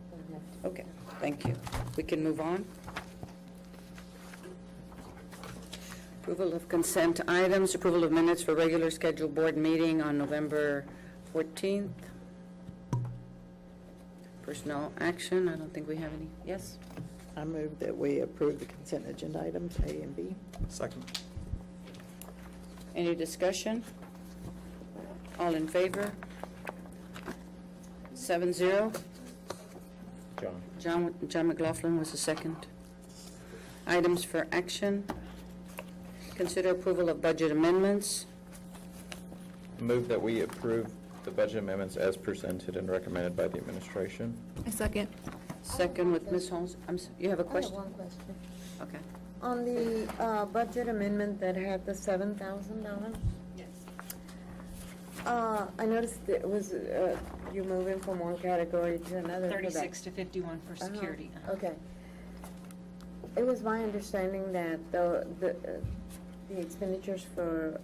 Okay, thank you. We can move on. Approval of consent items, approval of minutes for regular scheduled board meeting on November 14th. Personnel action, I don't think we have any. Yes? I move that we approve the consent agenda items A and B. Second. Any discussion? All in favor? 7-0. John McLaughlin was the second. Items for action. Consider approval of budget amendments. Move that we approve the budget amendments as presented and recommended by the administration. I second. Second with Ms. Holmes. You have a I have question? one question. Okay. On the budget amendment that had the $7,000? Yes. I noticed it was, you're moving from one category to another. for that. 36 to 51 for security. Okay. It was my understanding that the expenditures for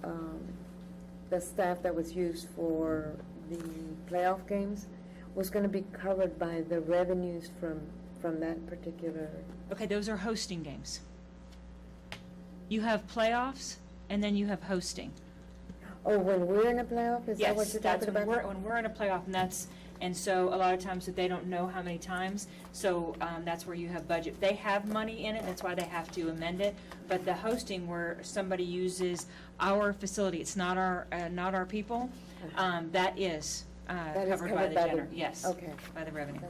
the staff that was used for the playoff games was going to be covered by the revenues from that particular. Okay, those are hosting games. You have playoffs, and then you have hosting. Oh, when we're in a playoff, is that what Yes, you're that's talking about? when we're in a playoff, and so a lot of times that they don't know how many times, so that's where you have budget. They have money in it, that's why they have to amend it, but the hosting where somebody uses our facility, it's not our people, that is covered by the general, yes. Okay. By the revenue.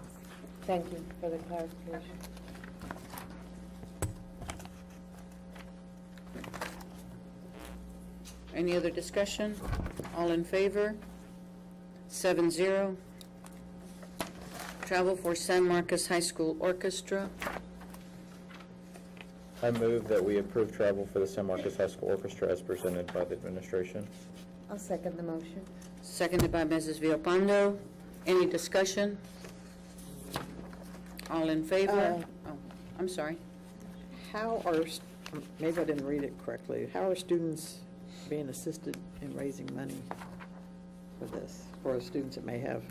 Thank you for the clarification. Any other discussion? All in favor? 7-0. Travel for San Marcos High School Orchestra. I move that we approve travel for the San Marcos High School Orchestra as presented by the administration. I'll second the motion. Seconded by Mrs. Villalpando. Any discussion? All in favor? Oh, I'm sorry. How are, maybe I didn't read it correctly, how are students being assisted in raising money for this, for students that may have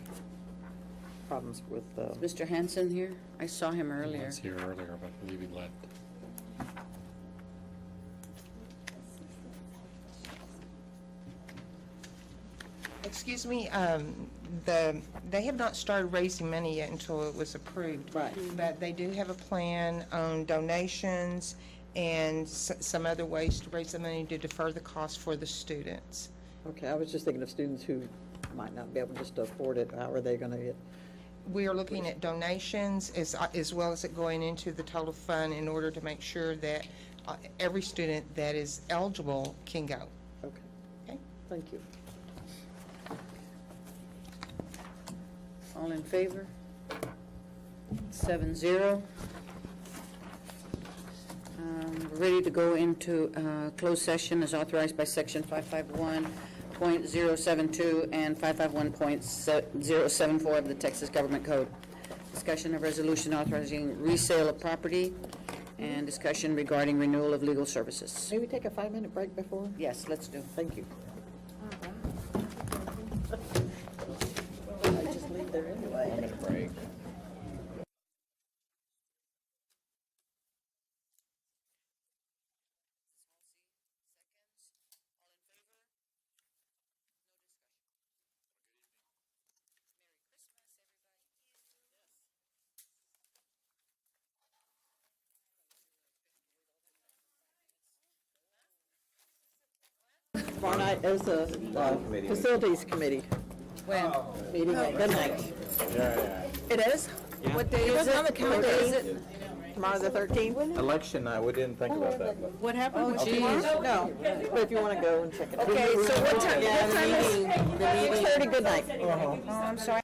problems with, Is Mr. Hanson here? I saw him He earlier. was here earlier, but I believe he left. Excuse me, they have not started raising money yet until it was approved. Right. But they do have a plan on donations and some other ways to raise the money to defer the cost for the students. okay, I was just thinking of students who might not be able just to afford it, how are they gonna get? We are looking at donations as well as it going into the total fund in order to make sure that every student that is eligible can go. Okay. Okay. Thank you. All in favor? 7-0. We're ready to go into closed session as authorized by Section 551.072 and 551.074 of the Texas Government Code. Discussion of resolution authorizing resale of property and discussion regarding renewal of legal services. May we take a 5-minute break before? Yes, let's do. Thank you. I just leave there anyway. 5-minute break. Tomorrow night is a facilities committee When? meeting at midnight. It is? What day is it? On the calendar. Tomorrow the 13th? Election night, we didn't think about that, but. What happened? Oh, geez. No, but if you want to go and check it out. Okay, so what time? Yeah, the meeting, 6:30, good night. Oh, I'm sorry.